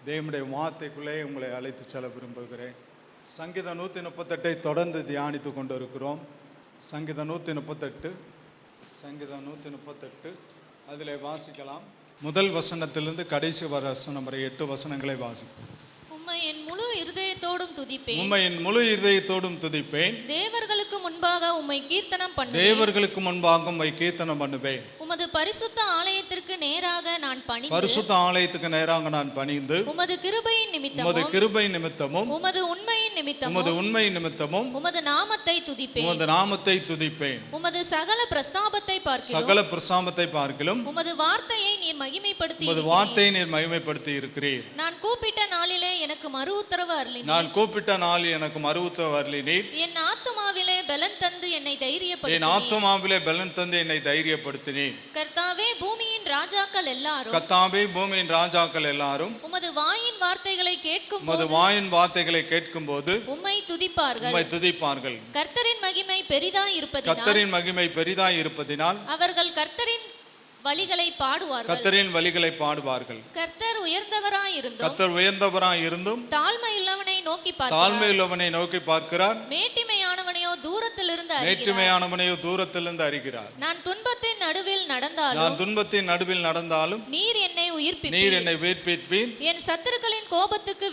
தேவனுடைய வார்த்தைக்குள்ளே உங்களை அழைத்து செல்ல விரும்புகிறேன். சங்கீதம் 138 தொடர்ந்து தியானித்து கொண்டு இருக்கிறோம். சங்கீதம் 138 அதில் வாசிக்கலாம். முதல் வசனத்திலிருந்து கடைசி வசனம் வரை 8 வசனங்களை வாசிப்போம். உம்மை என் முழு இருதயத்தோடும் துதிப்பேன். தேவர்களுக்கு முன்பாக உம்மை கீர்த்தனம் பண்ணுவேன். உமது பரிசுத்த ஆலயத்திற்கு நேராக நான் பணிந்து உமது கிருபையின் நிமித்தமும் உமது உண்மையின் நிமித்தமும் உமது நாமத்தை துதிப்பேன். உமது சகல பிரஸ்தாபத்தை பார்க்கிலும் உமது வார்த்தையை நீர் மகிமைப்படுத்தி இருக்கிறீர். நான் கூப்பிட்ட நாளிலே எனக்கு மறு உத்தரவு அருளினீர். என் ஆத்துமாவிலே பலன் தந்து என்னை தைரியப்படுத்தினீர். கர்த்தாவே, பூமியின் ராஜாக்கள் எல்லாரும் உமது வாயின் வார்த்தைகளை கேட்கும்போது உம்மை துதிப்பார்கள். கர்த்தரின் மகிமை பெரிதாய் இருப்பதினால் அவர்கள் கர்த்தரின் வழிகளை பாடுவார்கள். கர்த்தர் உயர்ந்தவராய் இருந்தும் தாழ்மையுள்ளவனை நோக்கி பார்க்கிறார். மேட்டிமையானவனையோ தூரத்திலிருந்து அறிகிறார். நான் துன்பத்தின் நடுவில் நடந்தாலும் நீர் என்னை உயிர்ப்பிப்பீர். என் சத்துருக்களின் கோபத்துக்கு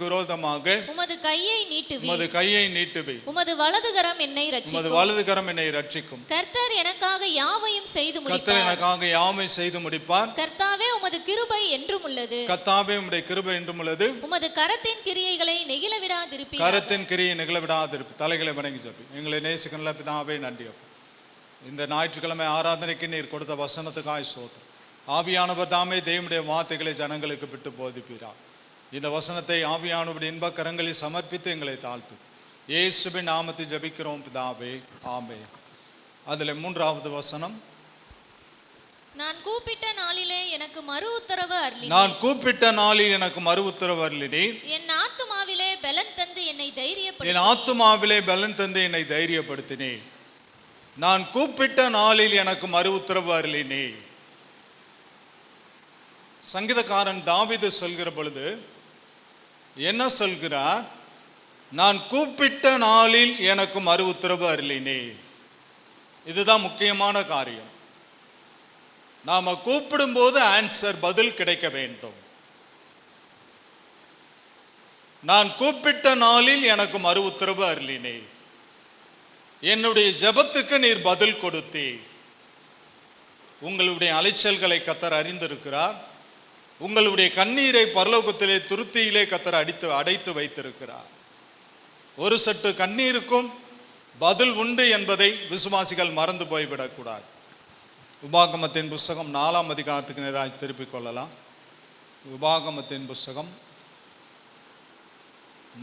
விரோதமாக உமது கையை நீட்டுவீர். உமது வலதுகரம் என்னை ரட்சிக்கும். கர்த்தர் எனக்காக யாவையும் செய்து முடிப்பார். கர்த்தாவே, உமது கிருபை என்றும் உள்ளது. உமது கரத்தின் கிரியைகளை நெகிழ விடாதிருப்பீர். தலைகளை வணங்கி ஜெபி. எங்களை நேசிக்கிற பிதாவே, நன்றி. இந்த ஞாயிற்றுக்கிழமை ஆராதனைக்கு நீர் கொடுத்த வசனத்துக்காய் ஸ்தோத்திரம். ஆவியானவர் தாமே தேவனுடைய வார்த்தைகளை ஜனங்களுக்கு விட்டு போதிப்பீரார். இந்த வசனத்தை ஆவியானவருடைய இன்ப கரங்களில் சமர்ப்பித்து எங்களை தாழ்த்து இயேசுவின் நாமத்தில் ஜெபிக்கிறோம் பிதாவே, ஆமென். அதில் 3வது வசனம். நான் கூப்பிட்ட நாளிலே எனக்கு மறு உத்தரவு அருளினீர். என் ஆத்துமாவிலே பலன் தந்து என்னை தைரியப்படுத்தினீர். நான் கூப்பிட்ட நாளில் எனக்கு மறு உத்தரவு அருளினீர். சங்கீதக்காரன் தாவீது சொல்கிற பொழுது என்ன சொல்கிறார்? நான் கூப்பிட்ட நாளில் எனக்கு மறு உத்தரவு அருளினீர். இதுதான் முக்கியமான காரியம். நாம கூப்பிடும் போது பதில் கிடைக்க வேண்டும். நான் கூப்பிட்ட நாளில் எனக்கு மறு உத்தரவு அருளினீர். என்னுடைய ஜெபத்துக்கு நீர் பதில் கொடுத்தீர். உங்களுடைய அலைச்சல்களை கர்த்தர் அறிந்திருக்கிறார். உங்களுடைய கண்ணீரை பரலோகத்திலே துருத்தியிலே கர்த்தர் அடைத்து வைத்திருக்கிறார். ஒரு சட்டு கண்ணீருக்கும் பதில் உண்டு என்பதை விசுவாசிகள் மறந்து போய்விடக்கூடாது. உபாகமத்தின் புஸ்தகம் 4ஆம் அதிகாரத்துக்கு நேராக திருப்பிக் கொள்ளலாம். உபாகமத்தின் புஸ்தகம்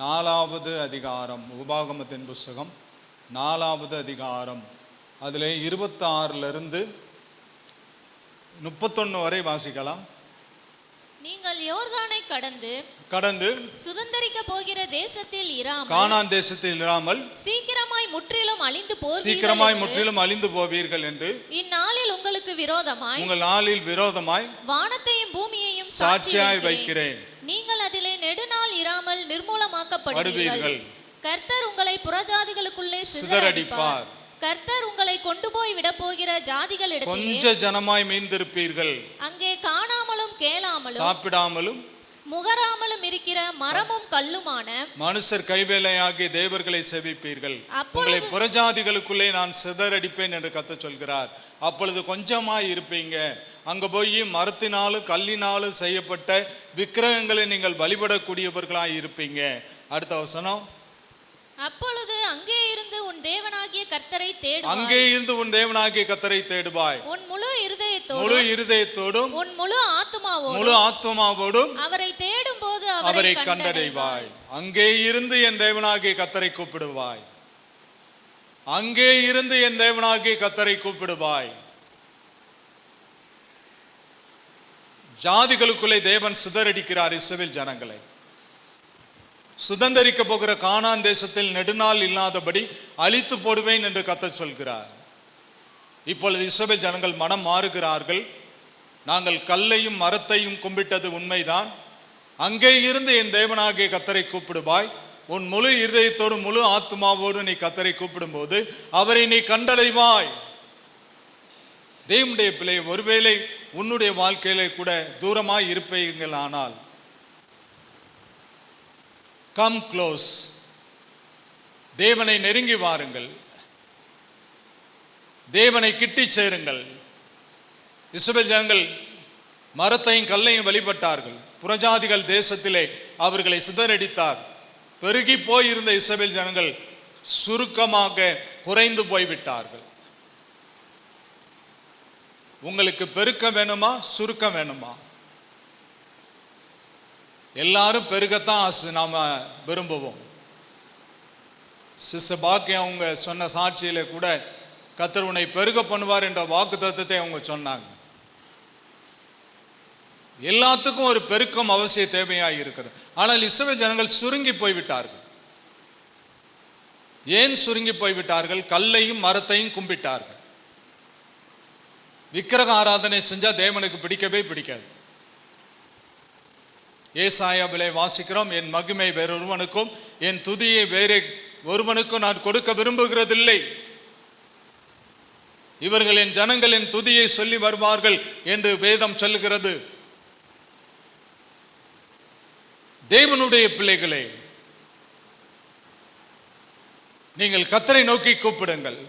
4வது அதிகாரம். உபாகமத்தின் புஸ்தகம் 4வது அதிகாரம். அதில் 26லிருந்து 31 வரை வாசிக்கலாம். நீங்கள் யோர்தானை கடந்து சுதந்தரிக்க போகிற தேசத்தில் கானான் தேசத்தில் இராமல் சீக்கிரமாய் முற்றிலும் அழிந்து போவீர்கள் என்று இந்நாளில் உங்களுக்கு விரோதமாய் வானத்தையும் பூமியையும் சாட்சியாய் வைக்கிறேன். நீங்கள் அதிலே நெடுநாள் இராமல் நிர்மூலமாக்கப்படுவீர்கள். கர்த்தர் உங்களை புறஜாதிகளுக்குள்ளே சிதறடிப்பார். கர்த்தர் உங்களை கொண்டு போய் விட போகிற ஜாதிகளிடத்திலே கொஞ்ச ஜனமாய் மீந்திருப்பீர்கள். அங்கே காணாமலும் கேளாமலும் சாப்பிடாமலும் முகராமலும் இருக்கிற மரமும் கல்லுமான மனுஷர் கைவேலையாகிய தேவர்களை சேவிப்பீர்கள். உங்களை புறஜாதிகளுக்குள்ளே நான் சிதறடிப்பேன் என்று கர்த்தர் சொல்கிறார். அப்பொழுது கொஞ்சமாய் இருப்பீங்க. அங்க போய் மரத்தினாலும் கல்லினாலும் செய்யப்பட்ட விக்கிரகங்களை நீங்கள் வழிபடக்கூடியவர்களாய் இருப்பீங்க. அடுத்த வசனம். அப்பொழுது அங்கே இருந்து உன் தேவனாகிய கர்த்தரை தேடுவாய். உன் முழு இருதயத்தோடும் உன் முழு ஆத்துமாவோடும் அவரை தேடும் போது அவரை கண்டடைவாய். அங்கே இருந்து என் தேவனாகிய கர்த்தரை கூப்பிடுவாய். ஜாதிகளுக்குள்ளே தேவன் சிதறடிக்கிறார் இஸ்ரவேல் ஜனங்களை. சுதந்தரிக்க போகிற கானான் தேசத்தில் நெடுநாள் இல்லாதபடி அழித்து போடுவேன் என்று கர்த்தர் சொல்கிறார். இப்பொழுது இஸ்ரவேல் ஜனங்கள் மனம் மாறுகிறார்கள். நாங்கள் கல்லையும் மரத்தையும் கும்பிட்டது உண்மைதான். அங்கே இருந்து என் தேவனாகிய கர்த்தரை கூப்பிடுவாய். உன் முழு இருதயத்தோடு முழு ஆத்மாவோடு நீ கர்த்தரை கூப்பிடும்போது அவரை நீ கண்டடைவாய். தேவனுடைய பிள்ளை, ஒருவேளை உன்னுடைய வாழ்க்கையிலே கூட தூரமாய் இருப்பீர்கள், ஆனால் கம் க்ளோஸ், தேவனை நெருங்கி வாருங்கள், தேவனை கிட்டி சேருங்கள். இஸ்ரவேல் ஜனங்கள் மரத்தையும் கல்லையும் வழிபட்டார்கள். புறஜாதிகள் தேசத்திலே அவர்களை சிதறடித்தார். பெருகி போயிருந்த இஸ்ரவேல் ஜனங்கள் சுருக்கமாக குறைந்து போய்விட்டார்கள். உங்களுக்கு பெருக்கம் வேணுமா, சுருக்கம் வேணுமா? எல்லாரும் பெருகத்தான் நாம விரும்புவோம். சிஸ்டர் பாக்கியம் அவங்க சொன்ன சாட்சியில கூட கர்த்தர் உன்னை பெருக பண்ணுவார் என்ற வாக்குத்தத்தத்தை அவங்க சொன்னாங்க. எல்லாத்துக்கும் ஒரு பெருக்கம் அவசிய தேவையாக இருக்கிறது. ஆனால் இஸ்ரவேல் ஜனங்கள் சுருங்கி போய்விட்டார்கள். ஏன் சுருங்கி போய்விட்டார்கள்? கல்லையும் மரத்தையும் கும்பிட்டார்கள். விக்கிரக ஆராதனை செஞ்சா தேவனுக்கு பிடிக்கவே பிடிக்காது. ஏசாயாவிலே வாசிக்கிறோம், என் மகிமை வேறொருவனுக்கும் என் துதியை வேறே ஒருவனுக்கும் நான் கொடுக்க விரும்புகிறதில்லை. இவர்கள் என் ஜனங்கள் என் துதியை சொல்லி வருவார்கள் என்று வேதம் சொல்லுகிறது. தேவனுடைய பிள்ளைகளே, நீங்கள் கர்த்தரை நோக்கி கூப்பிடுங்கள்.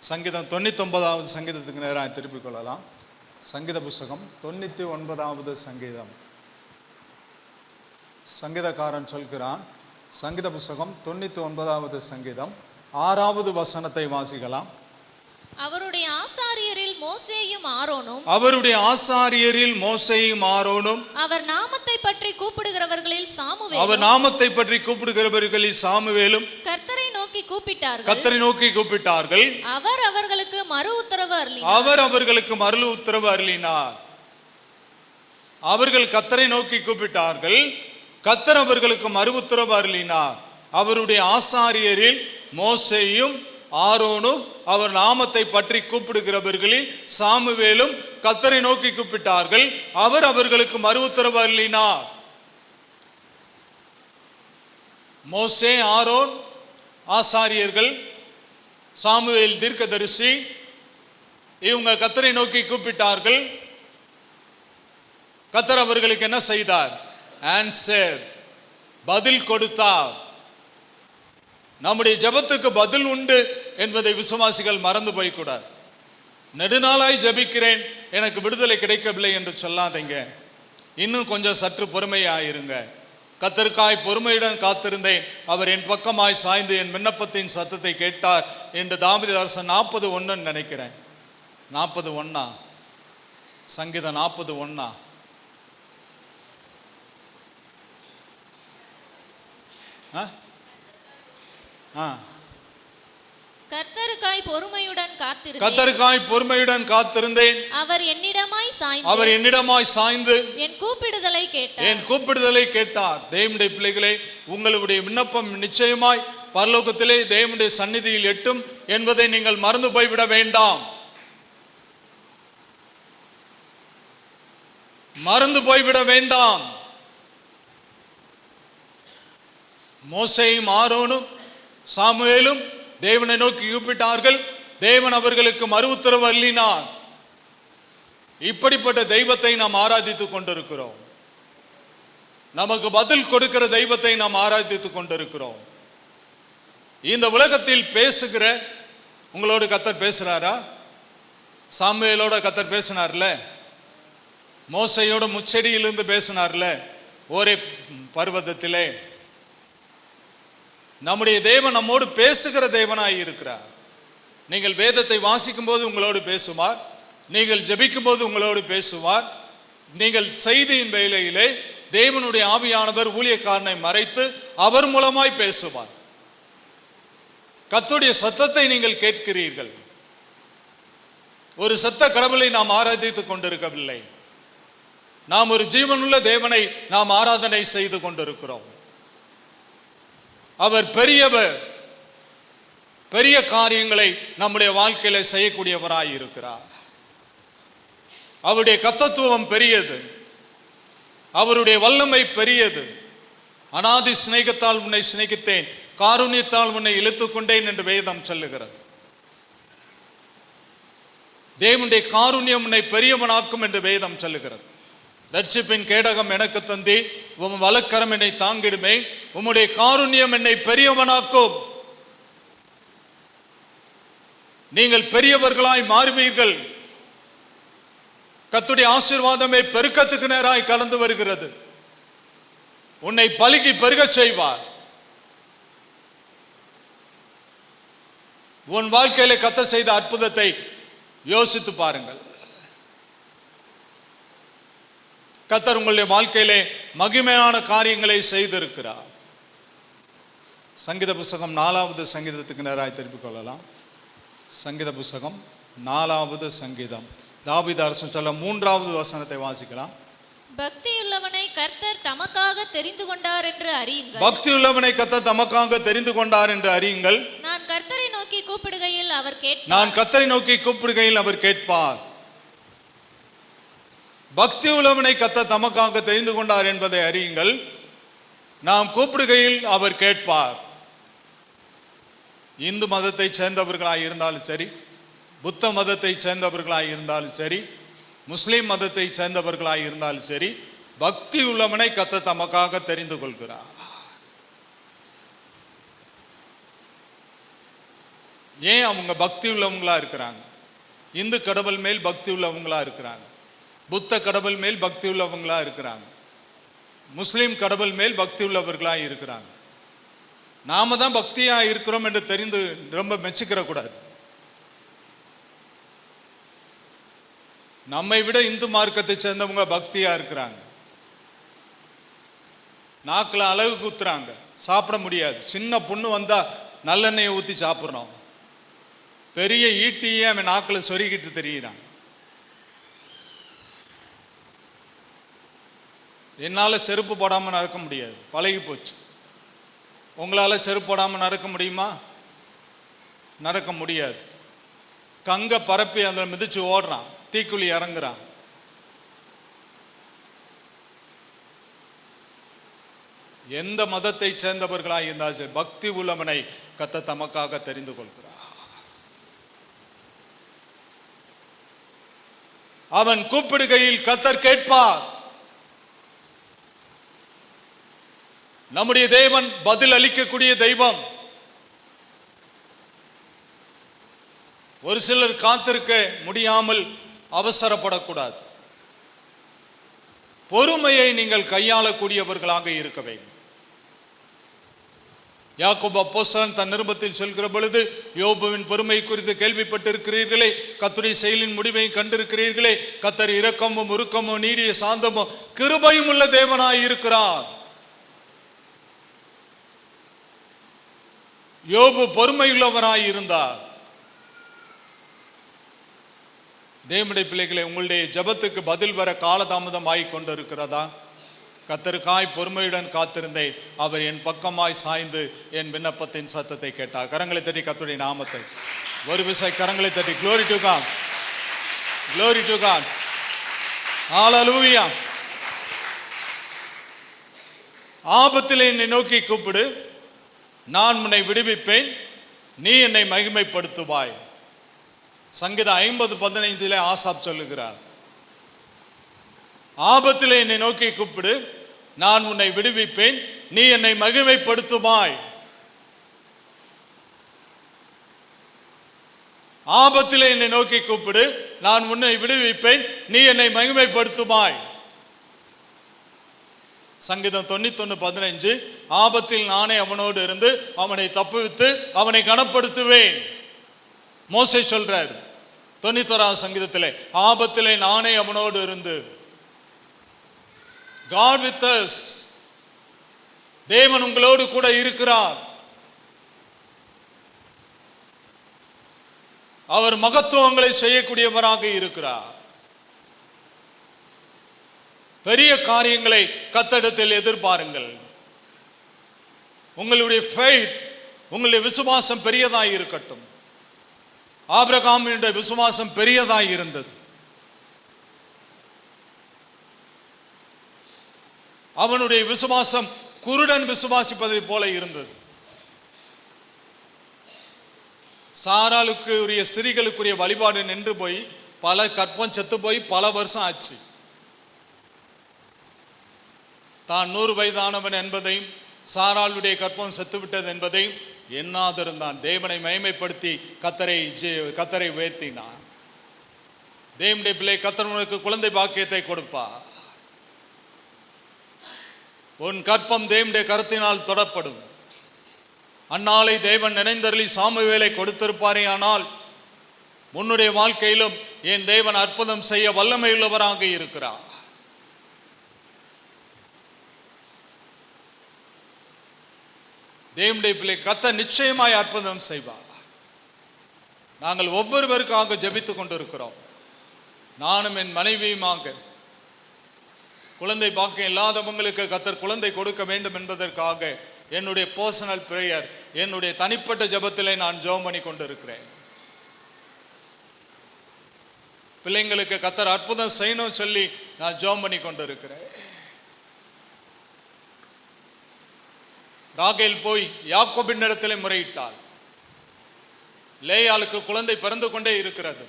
சங்கீதம் 99வது சங்கீதத்துக்கு நேராக திருப்பிக் கொள்ளலாம். சங்கீத புஸ்தகம் 99வது சங்கீதம். சங்கீதக்காரன் சொல்கிறான், சங்கீத புஸ்தகம் 99வது சங்கீதம் 6வது வசனத்தை வாசிக்கலாம். அவருடைய ஆசாரியரில் மோசேயும் ஆரோனும் அவர் நாமத்தை பற்றி கூப்பிடுகிறவர்களில் சாமுவேலும் கர்த்தரை நோக்கி கூப்பிட்டார்கள். அவர் அவர்களுக்கு மறு உத்தரவு அருளினார். அவர்கள் கர்த்தரை நோக்கி கூப்பிட்டார்கள், கர்த்தர் அவர்களுக்கு மறு உத்தரவு அருளினார். அவருடைய ஆசாரியரில் மோசேயும் ஆரோனும் அவர் நாமத்தை பற்றி கூப்பிடுகிறவர்களில் சாமுவேலும் கர்த்தரை நோக்கி கூப்பிட்டார்கள். அவர் அவர்களுக்கு மறு உத்தரவு அருளினார். மோசே, ஆரோன் ஆசாரியர்கள், சாமுவேல் தீர்க்கதரிசி, இவங்க கர்த்தரை நோக்கி கூப்பிட்டார்கள். கர்த்தர் அவர்களுக்கு என்ன செய்தார்? ஆன்சர், பதில் கொடுத்தார். நம்முடைய ஜெபத்துக்கு பதில் உண்டு என்பதை விசுவாசிகள் மறந்து போய்க்கூடாது. நெடுநாளாய் ஜெபிக்கிறேன், எனக்கு விடுதலை கிடைக்கவில்லை என்று சொல்லாதீங்க. இன்னும் கொஞ்சம் சற்று பொறுமையாயிருங்க. கர்த்தருக்காய் பொறுமையுடன் காத்திருந்தேன், அவர் என் பக்கமாய் சாய்ந்து என் விண்ணப்பத்தின் சத்தத்தை கேட்டார் என்று தாவீது 41 நினைக்கிறேன். 41 சங்கீதம் 41. கர்த்தருக்காய் பொறுமையுடன் காத்திருந்தேன். அவர் என்னிடமாய் சாய்ந்து என் கூப்பிடுதலை கேட்டார். தேவனுடைய பிள்ளைகளே, உங்களுடைய விண்ணப்பம் நிச்சயமாய் பரலோகத்திலே தேவனுடைய சந்நிதியில் எட்டும் என்பதை நீங்கள் மறந்து போய்விட வேண்டாம். மோசேயும் ஆரோனும் சாமுவேலும் தேவனை நோக்கி கூப்பிட்டார்கள். தேவன் அவர்களுக்கு மறு உத்தரவு அருளினார். இப்படிப்பட்ட தெய்வத்தை நாம் ஆராதித்துக் கொண்டிருக்கிறோம். நமக்கு பதில் கொடுக்கிற தெய்வத்தை நாம் ஆராதித்துக் கொண்டிருக்கிறோம். இந்த உலகத்தில் பேசுகிற உங்களோடு கர்த்தர் பேசுறாரா? சாமுவேலோட கர்த்தர் பேசினார்ல, மோசையோட முச்செடியிலிருந்து பேசினார்ல, ஒரே பர்வதத்திலே. நம்முடைய தேவன் நம்மோடு பேசுகிற தேவனாய் இருக்கிறார். நீங்கள் வேதத்தை வாசிக்கும் போது உங்களோடு பேசுவார், நீங்கள் ஜெபிக்கும் போது உங்களோடு பேசுவார். நீங்கள் செய்தியின் வேளையிலே தேவனுடைய ஆவியானவர் ஊழியக்காரனை மறைத்து அவர் மூலமாய் பேசுவார். கர்த்தருடைய சத்தத்தை நீங்கள் கேட்கிறீர்கள். ஒரு சத்த கடவுளை நாம் ஆராதித்துக் கொண்டிருக்கவில்லை. நாம் ஒரு ஜீவனுள்ள தேவனை நாம் ஆராதனை செய்து கொண்டிருக்கிறோம். அவர் பெரியவர், பெரிய காரியங்களை நம்முடைய வாழ்க்கையில செய்யக்கூடியவராய் இருக்கிறார். அவருடைய கர்த்தத்துவம் பெரியது, அவருடைய வல்லமை பெரியது. அநாதி சிநேகத்தால் உன்னை சிநேகித்தேன், காருண்யத்தால் உன்னை இழுத்துக் கொண்டேன் என்று வேதம் சொல்லுகிறது. தேவனுடைய காருண்யம் உன்னை பெரியவனாக்கும் என்று வேதம் சொல்லுகிறது. ரட்சிப்பின் கேடகம் எனக்கு தந்தி, உம் வலக்கரம் என்னை தாங்கிடுமே, உம்முடைய காருண்யம் என்னை பெரியவனாக்கும். நீங்கள் பெரியவர்களாய் மாறுவீர்கள். கர்த்தருடைய ஆசீர்வாதமே பெருக்கத்துக்கு நேராய் கலந்து வருகிறது. உன்னை பலுகி பெருகச் செய்வார். உன் வாழ்க்கையில கர்த்தர் செய்த அற்புதத்தை யோசித்து பாருங்கள். கர்த்தர் உங்களுடைய வாழ்க்கையிலே மகிமையான காரியங்களை செய்திருக்கிறார். சங்கீத புஸ்தகம் 4வது சங்கீதத்துக்கு நேராய் திருப்பிக் கொள்ளலாம். சங்கீத புஸ்தகம் 4வது சங்கீதம், தாவீது அரசன் சொல்ல 3வது வசனத்தை வாசிக்கலாம். பக்தியுள்ளவனை கர்த்தர் தமக்காக தெரிந்து கொண்டார் என்று அறியுங்கள். பக்தியுள்ளவனை கர்த்தர் தமக்காக தெரிந்து கொண்டார் என்று அறியுங்கள். நான் கர்த்தரை நோக்கி கூப்பிடுகையில் அவர் கேட்பார். நான் கர்த்தரை நோக்கி கூப்பிடுகையில் அவர் கேட்பார். பக்தி உள்ளவனை கர்த்தர் தமக்காக தெரிந்து கொண்டார் என்பதை அறியுங்கள். நாம் கூப்பிடுகையில் அவர் கேட்பார். இந்து மதத்தை சேர்ந்தவர்களாய் இருந்தாலும் சரி, புத்த மதத்தை சேர்ந்தவர்களாய் இருந்தாலும் சரி, முஸ்லிம் மதத்தை சேர்ந்தவர்களாய் இருந்தாலும் சரி, பக்தி உள்ளவனை கர்த்தர் தமக்காக தெரிந்து கொள்கிறார். ஏன் அவங்க பக்தி உள்ளவங்களா இருக்கிறாங்க? இந்து கடவுள் மேல் பக்தி உள்ளவங்களா இருக்கிறாங்க, புத்த கடவுள் மேல் பக்தி உள்ளவங்களா இருக்கிறாங்க, முஸ்லிம் கடவுள் மேல் பக்தி உள்ளவர்களா இருக்கிறாங்க. நாம தான் பக்தியா இருக்கிறோம் என்று தெரிந்து ரொம்ப மெச்சுக்கிற கூடாது. நம்மை விட இந்து மார்க்கத்தை சேர்ந்தவங்க பக்தியா இருக்கிறாங்க. நாக்கில் அழகு குத்துறாங்க, சாப்பிட முடியாது. சின்ன புண்ணு வந்தா நல்லெண்ணெயை ஊற்றி சாப்பிட்றோம். பெரிய ஈட்டியே அவன் நாக்கில் சொருகிட்டு தெரிகிறான். என்னால் செருப்பு போடாமல் நடக்க முடியாது, பழகி போச்சு. உங்களால் செருப்பு போடாமல் நடக்க முடியுமா? நடக்க முடியாது. கங்கை பரப்பி அதில் மிதிச்சு ஓடுறான், தீக்குழி இறங்குறான். எந்த மதத்தை சேர்ந்தவர்களாக இருந்தாலும் சரி, பக்தி உள்ளவனை கர்த்தர் தமக்காக தெரிந்து கொள்கிறார். அவன் கூப்பிடுகையில் கர்த்தர் கேட்பார். நம்முடைய தேவன் பதில் அளிக்கக்கூடிய தெய்வம். ஒரு சிலர் காத்திருக்க முடியாமல் அவசரப்படக்கூடாது. பொறுமையை நீங்கள் கையாளக்கூடியவர்களாக இருக்க வேண்டும். யாக்கோபு அப்போஸ்தலன் தன் நிருபத்தில் சொல்கிற பொழுது, யோபுவின் பொறுமை குறித்து கேள்விப்பட்டிருக்கிறீர்களே, கர்த்தருடைய செயலின் முடிவை கண்டிருக்கிறீர்களே, கர்த்தர் இரக்கமும் உருக்கமும் நீடிய சாந்தமும் கிருபையும் உள்ள தேவனாய் இருக்கிறார். யோபு பொறுமையுள்ளவராய் இருந்தார். தேவனுடைய பிள்ளைகளை, உங்களுடைய ஜெபத்துக்கு பதில் வர காலதாமதம் ஆகி கொண்டிருக்கிறதா? கர்த்தருக்காய் பொறுமையுடன் காத்திருந்தேன், அவர் என் பக்கமாய் சாய்ந்து என் விண்ணப்பத்தின் சத்தத்தை கேட்டார். கரங்களை தட்டி கர்த்தருடைய நாமத்தை ஒரு விசை கரங்களை தட்டி glory to God, glory to God, hallelujah. ஆபத்திலே என்னை நோக்கி கூப்பிடு, நான் உன்னை விடுவிப்பேன், நீ என்னை மகிமைப்படுத்துவாய். சங்கீதம் 50:15 ஆசாப் சொல்லுகிறார், ஆபத்திலே என்னை நோக்கி கூப்பிடு, நான் உன்னை விடுவிப்பேன், நீ என்னை மகிமைப்படுத்துவாய். ஆபத்திலே என்னை நோக்கி கூப்பிடு, நான் உன்னை விடுவிப்பேன், நீ என்னை மகிமைப்படுத்துவாய். சங்கீதம் 91:15, ஆபத்தில் நானே அவனோடு இருந்து அவனை தப்புவித்து அவனை கனப்படுத்துவேன். மோசே சொல்றார் 91 சங்கீதத்திலே, ஆபத்திலே நானே அவனோடு இருந்து. God with us, தேவன் உங்களோடு கூட இருக்கிறார். அவர் மகத்துவங்களை செய்யக்கூடியவராக இருக்கிறார். பெரிய காரியங்களை கர்த்தரிடத்தில் எதிர்பாருங்கள். உங்களுடைய faith, உங்களுடைய விசுவாசம் பெரியதாய் இருக்கட்டும். ஆபிரகாமினுடைய விசுவாசம் பெரியதாய் இருந்தது. அவனுடைய விசுவாசம் குருடன் விசுவாசிப்பதை போல இருந்தது. சாராளுக்கு உரிய ஸ்திரீகளுக்குரிய வழிபாடு நின்று போய் பல கற்பம் செத்து போய் பல வருஷம் ஆச்சு. தான் 100 வயதானவன் என்பதையும் சாராளுடைய கற்பம் செத்துவிட்டது என்பதையும் எண்ணாதிருந்தான். தேவனை மகிமைப்படுத்தி கத்தரை உயர்த்தினான். தேவனுடைய பிள்ளை, கர்த்தர் உனக்கு குழந்தை பாக்கியத்தை கொடுப்பார். உன் கற்பம் தேவனுடைய கருத்தினால் தொடப்படும். அந்நாளை தேவன் நினைந்தருளி சாமுவேலை கொடுத்திருப்பாரே, ஆனால் உன்னுடைய வாழ்க்கையிலும் என் தேவன் அற்புதம் செய்ய வல்லமையுள்ளவராக இருக்கிறார். தேவனுடைய பிள்ளை, கர்த்தர் நிச்சயமாய் அற்புதம் செய்வார். நாங்கள் ஒவ்வொருவருக்காக ஜெபித்துக் கொண்டிருக்கிறோம். நானும் என் மனைவியுமாக குழந்தை பாக்கியம் இல்லாதவங்களுக்கு கர்த்தர் குழந்தை கொடுக்க வேண்டும் என்பதற்காக என்னுடைய பர்சனல் பிரேயர், என்னுடைய தனிப்பட்ட ஜெபத்திலே நான் ஜெபம் பண்ணி கொண்டிருக்கிறேன். பிள்ளைங்களுக்கு கர்த்தர் அற்புதம் செய்யணும் சொல்லி நான் ஜெபம் பண்ணி கொண்டிருக்கிறேன். ராகேல் போய் யாக்கோபின் இடத்திலே முறையிட்டாள். லேயாளுக்கு குழந்தை பிறந்து கொண்டே இருக்கிறது.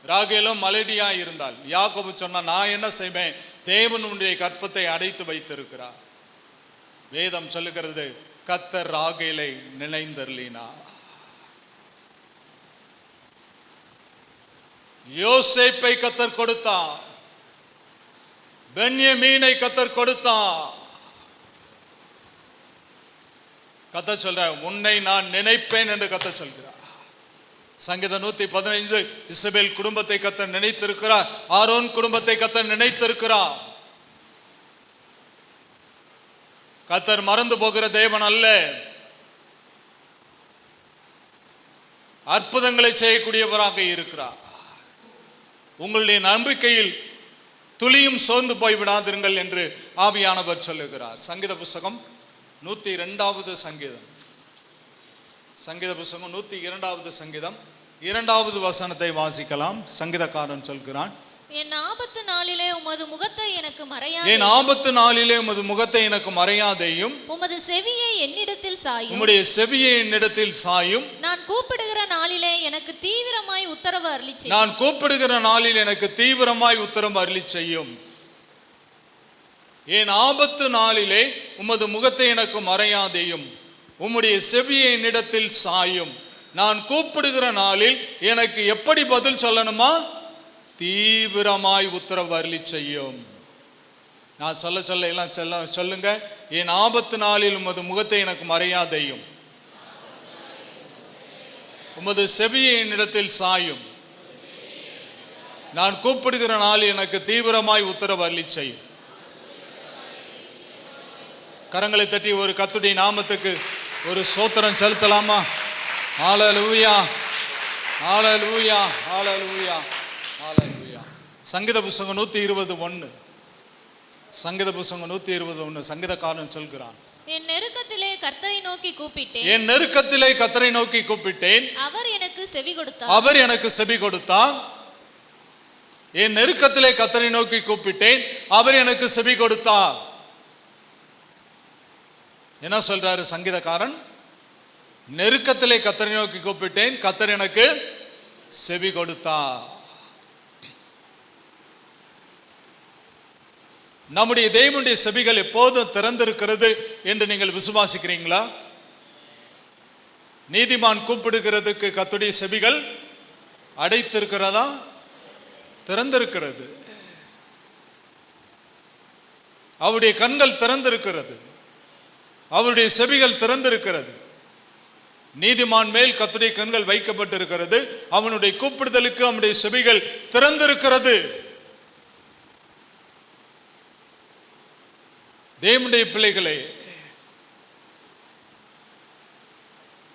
ராகேலும் மலடியா இருந்தால். யாக்கோபு சொன்னா, நான் என்ன செய்வேன், தேவன் உன்னுடைய கற்பத்தை அடைத்து வைத்திருக்கிறார். வேதம் சொல்லுகிறது, கர்த்தர் ராகேலை நினைந்தருளினார். யோசேப்பை கர்த்தர் கொடுத்தார். பென்யமீனை கர்த்தர் கொடுத்தார். கர்த்தர் சொல்ற, உன்னை நான் நினைப்பேன் என்று கர்த்தர் சொல்கிறார். சங்கீதம் 115, இஸ்ரவேல் குடும்பத்தை கர்த்தர் நினைத்திருக்கிறார். ஆரோன் குடும்பத்தை கர்த்தர் நினைத்திருக்கிறார். கர்த்தர் மறந்து போகிற தேவன் அல்ல. அற்புதங்களை செய்யக்கூடியவராக இருக்கிறார். உங்களுடைய நம்பிக்கையில் துளியும் சோர்ந்து போய் விடாதிருங்கள் என்று ஆவியானவர் சொல்லுகிறார். சங்கீத புஸ்தகம் 102வது சங்கீதம். சங்கீத புஸ்தகம் 102வது சங்கீதம் 2வது வசனத்தை வாசிக்கலாம். சங்கீதக்காரன் சொல்கிறான், என் ஆபத்து நாளிலே உமது முகத்தை எனக்கு மறையாதே. என் ஆபத்து நாளிலே உமது முகத்தை எனக்கு மறையாதேயும். உமது செவியை என்னிடத்தில் சாயும். உம்முடைய செவியை என்னிடத்தில் சாயும். நான் கூப்பிடுகிற நாளிலே எனக்கு தீவிரமாய் உத்தரவு அருளி செய்யும். நான் கூப்பிடுகிற நாளில் எனக்கு தீவிரமாய் உத்தரவு அருளி செய்யும். என் ஆபத்து நாளிலே உமது முகத்தை எனக்கு மறையாதேயும். உம்முடைய செவியை என்னிடத்தில் சாயும். நான் கூப்பிடுகிற நாளில் எனக்கு எப்படி பதில் சொல்லணுமா, தீவிரமாய் உத்தரவு அருளி செய்யும். நான் சொல்ல எல்லாம் சொல்லுங்க. என் ஆபத்து நாளில் உமது முகத்தை எனக்கு மறையாதேயும். உமது செவியை என்னிடத்தில் சாயும். நான் கூப்பிடுகிற நாளில் எனக்கு தீவிரமாய் உத்தரவு அருளி செய்யும். கரங்களை தட்டி ஒரு கர்த்தருடைய நாமத்துக்கு ஒரு ஸ்தோத்திரம் செலுத்தலாமா? ஹல்லேலூயா, ஹல்லேலூயா, ஹல்லேலூயா, ஹல்லேலூயா. சங்கீத புஸ்தகம் 121. சங்கீத புஸ்தகம் 121 சங்கீதக்காரன் சொல்கிறான், என் நெருக்கத்திலே கர்த்தரை நோக்கி கூப்பிட்டேன். என் நெருக்கத்திலே கர்த்தரை நோக்கி கூப்பிட்டேன். அவர் எனக்கு செவி கொடுத்தார். அவர் எனக்கு செவி கொடுத்தார். என் நெருக்கத்திலே கர்த்தரை நோக்கி கூப்பிட்டேன். அவர் எனக்கு செவி கொடுத்தார். என்ன சொல்றாரு சங்கீதக்காரன்? நெருக்கத்திலே கர்த்தரை நோக்கி கூப்பிட்டேன், கர்த்தர் எனக்கு செவி கொடுத்தார். நம்முடைய தேவனுடைய செவிகள் எப்போதும் திறந்திருக்கிறது என்று நீங்கள் விசுவாசிக்கிறீங்களா? நீதிமான் கூப்பிடுகிறதுக்கு கர்த்தருடைய செவிகள் அடைத்திருக்கிறதா? திறந்திருக்கிறது. அவருடைய கண்கள் திறந்திருக்கிறது. அவருடைய செவிகள் திறந்திருக்கிறது. நீதிமான் மேல் கர்த்தருடைய கண்கள் வைக்கப்பட்டிருக்கிறது. அவனுடைய கூப்பிடுதலுக்கு அவனுடைய செவிகள் திறந்திருக்கிறது. தேவனுடைய பிள்ளைகளே,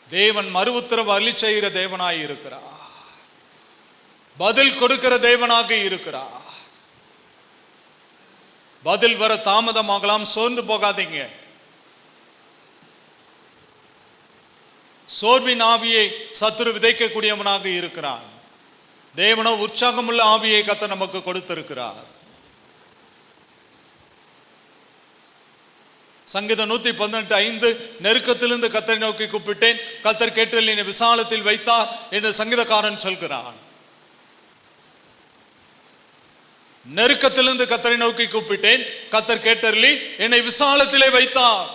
தேவன் மறு உத்தரவு அருளி செய்கிற தேவனாய் இருக்கிறார். பதில் கொடுக்கிற தேவனாக இருக்கிறார். பதில் வர தாமதமாகலாம், சோர்ந்து போகாதீங்க. சோர்வின் ஆவியை சத்துரு விதைக்கக்கூடியவனாக இருக்கிறான். தேவனோ உற்சாகமுள்ள ஆவியை கர்த்தர் நமக்கு கொடுத்திருக்கிறார். சங்கீதம் 118:5 நெருக்கத்திலிருந்து கர்த்தரை நோக்கி கூப்பிட்டேன், கர்த்தர் கேட்டல் என்னை விசாலத்தில் வைத்தார் என்று சங்கீதக்காரன் சொல்கிறான். நெருக்கத்திலிருந்து கர்த்தரை நோக்கி கூப்பிட்டேன், கர்த்தர் கேட்டருளி என்னை விசாலத்திலே வைத்தார்.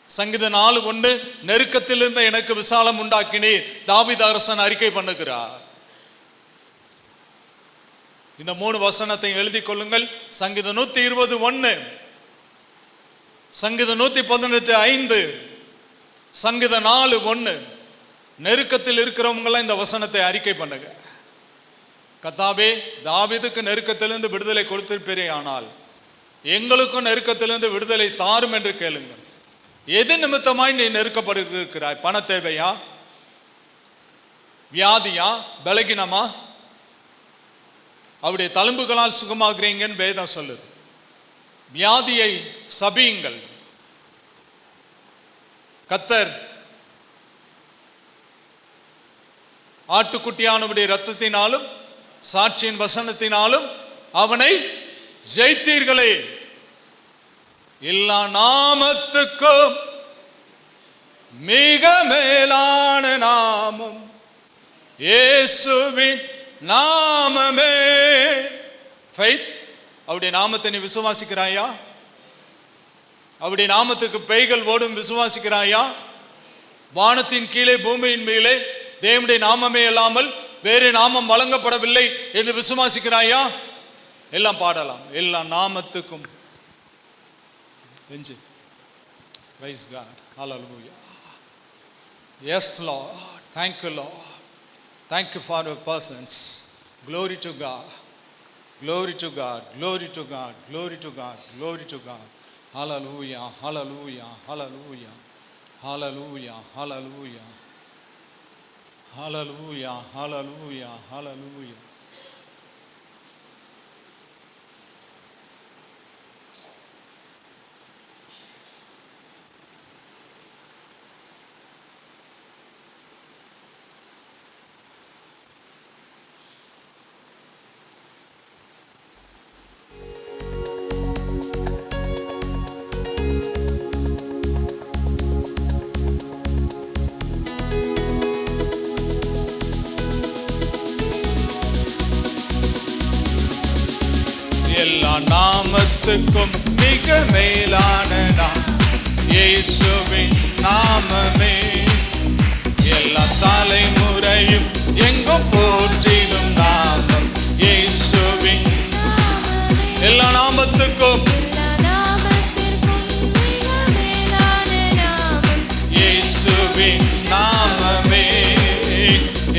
சங்கீதம் 4:1 நெருக்கத்திலிருந்து எனக்கு விசாலம் உண்டாக்கினீர் தாவீது அரசன் அறிக்கை பண்ணுகிறார். இந்த 3 வசனத்தை எழுதி கொள்ளுங்கள். சங்கீதம் 120:1, சங்கீதம் 118:5, சங்கீதம் 4:1. நெருக்கத்தில் இருக்கிறவங்களாம் இந்த வசனத்தை அறிக்கை பண்ணுங்க. கர்த்தாவே, தாவீதுக்கு நெருக்கத்திலிருந்து விடுதலை கொடுத்திருப்பீரே, ஆனால் எங்களுக்கும் நெருக்கத்திலிருந்து விடுதலை தாரும் என்று கேளுங்கள். எது நிமித்தமாய் நீ நெருக்கப்படுகிறாய்? பண தேவையா, வியாதியா, பலகீனமா? அவருடைய தழும்புகளால் சுகமாகிறீங்கன்னு வேதம் சொல்லுது. வியாதியை சபியுங்கள். கர்த்தர் ஆட்டுக்குட்டியானவருடைய இரத்தத்தினாலும் சாட்சியின் வசனத்தினாலும் அவனை ஜெயித்தீர்களே. எல்லா நாமத்துக்கும் மிக மேலான நாமம் இயேசுவின் நாமமே. ஃபெய்த், அவருடைய நாமத்தை நீ விசுவாசிக்கிறாயா? அவருடைய நாமத்துக்கு பேய்கள் ஓடும் விசுவாசிக்கிறாயா? வானத்தின் கீழே பூமியின் மேலே தேவனுடைய நாமமே இல்லாமல் வேறு நாமம் வழங்கப்படவில்லை என்று விசுவாசிக்கிறாயா? எல்லாம் பாடலாம். எல்லா நாமத்துக்கும் Praise God. Hallelujah. Yes, Lord. Thank you, Lord. Thank you for your presence. Glory to God. Glory to God. Glory to God. Glory to God. Glory to God. Hallelujah. Hallelujah. Hallelujah. Hallelujah. Hallelujah. Hallelujah. Hallelujah. Hallelujah. எல்லா நாமத்துக்கும் மிக மேலான நாமம் இயேசுவின் நாமமே. எல்லா தலைமுறையும் எங்கும் போற்றிடும் நாமம் இயேசுவின். எல்லா நாமத்துக்கும் இயேசுவின் நாமமே.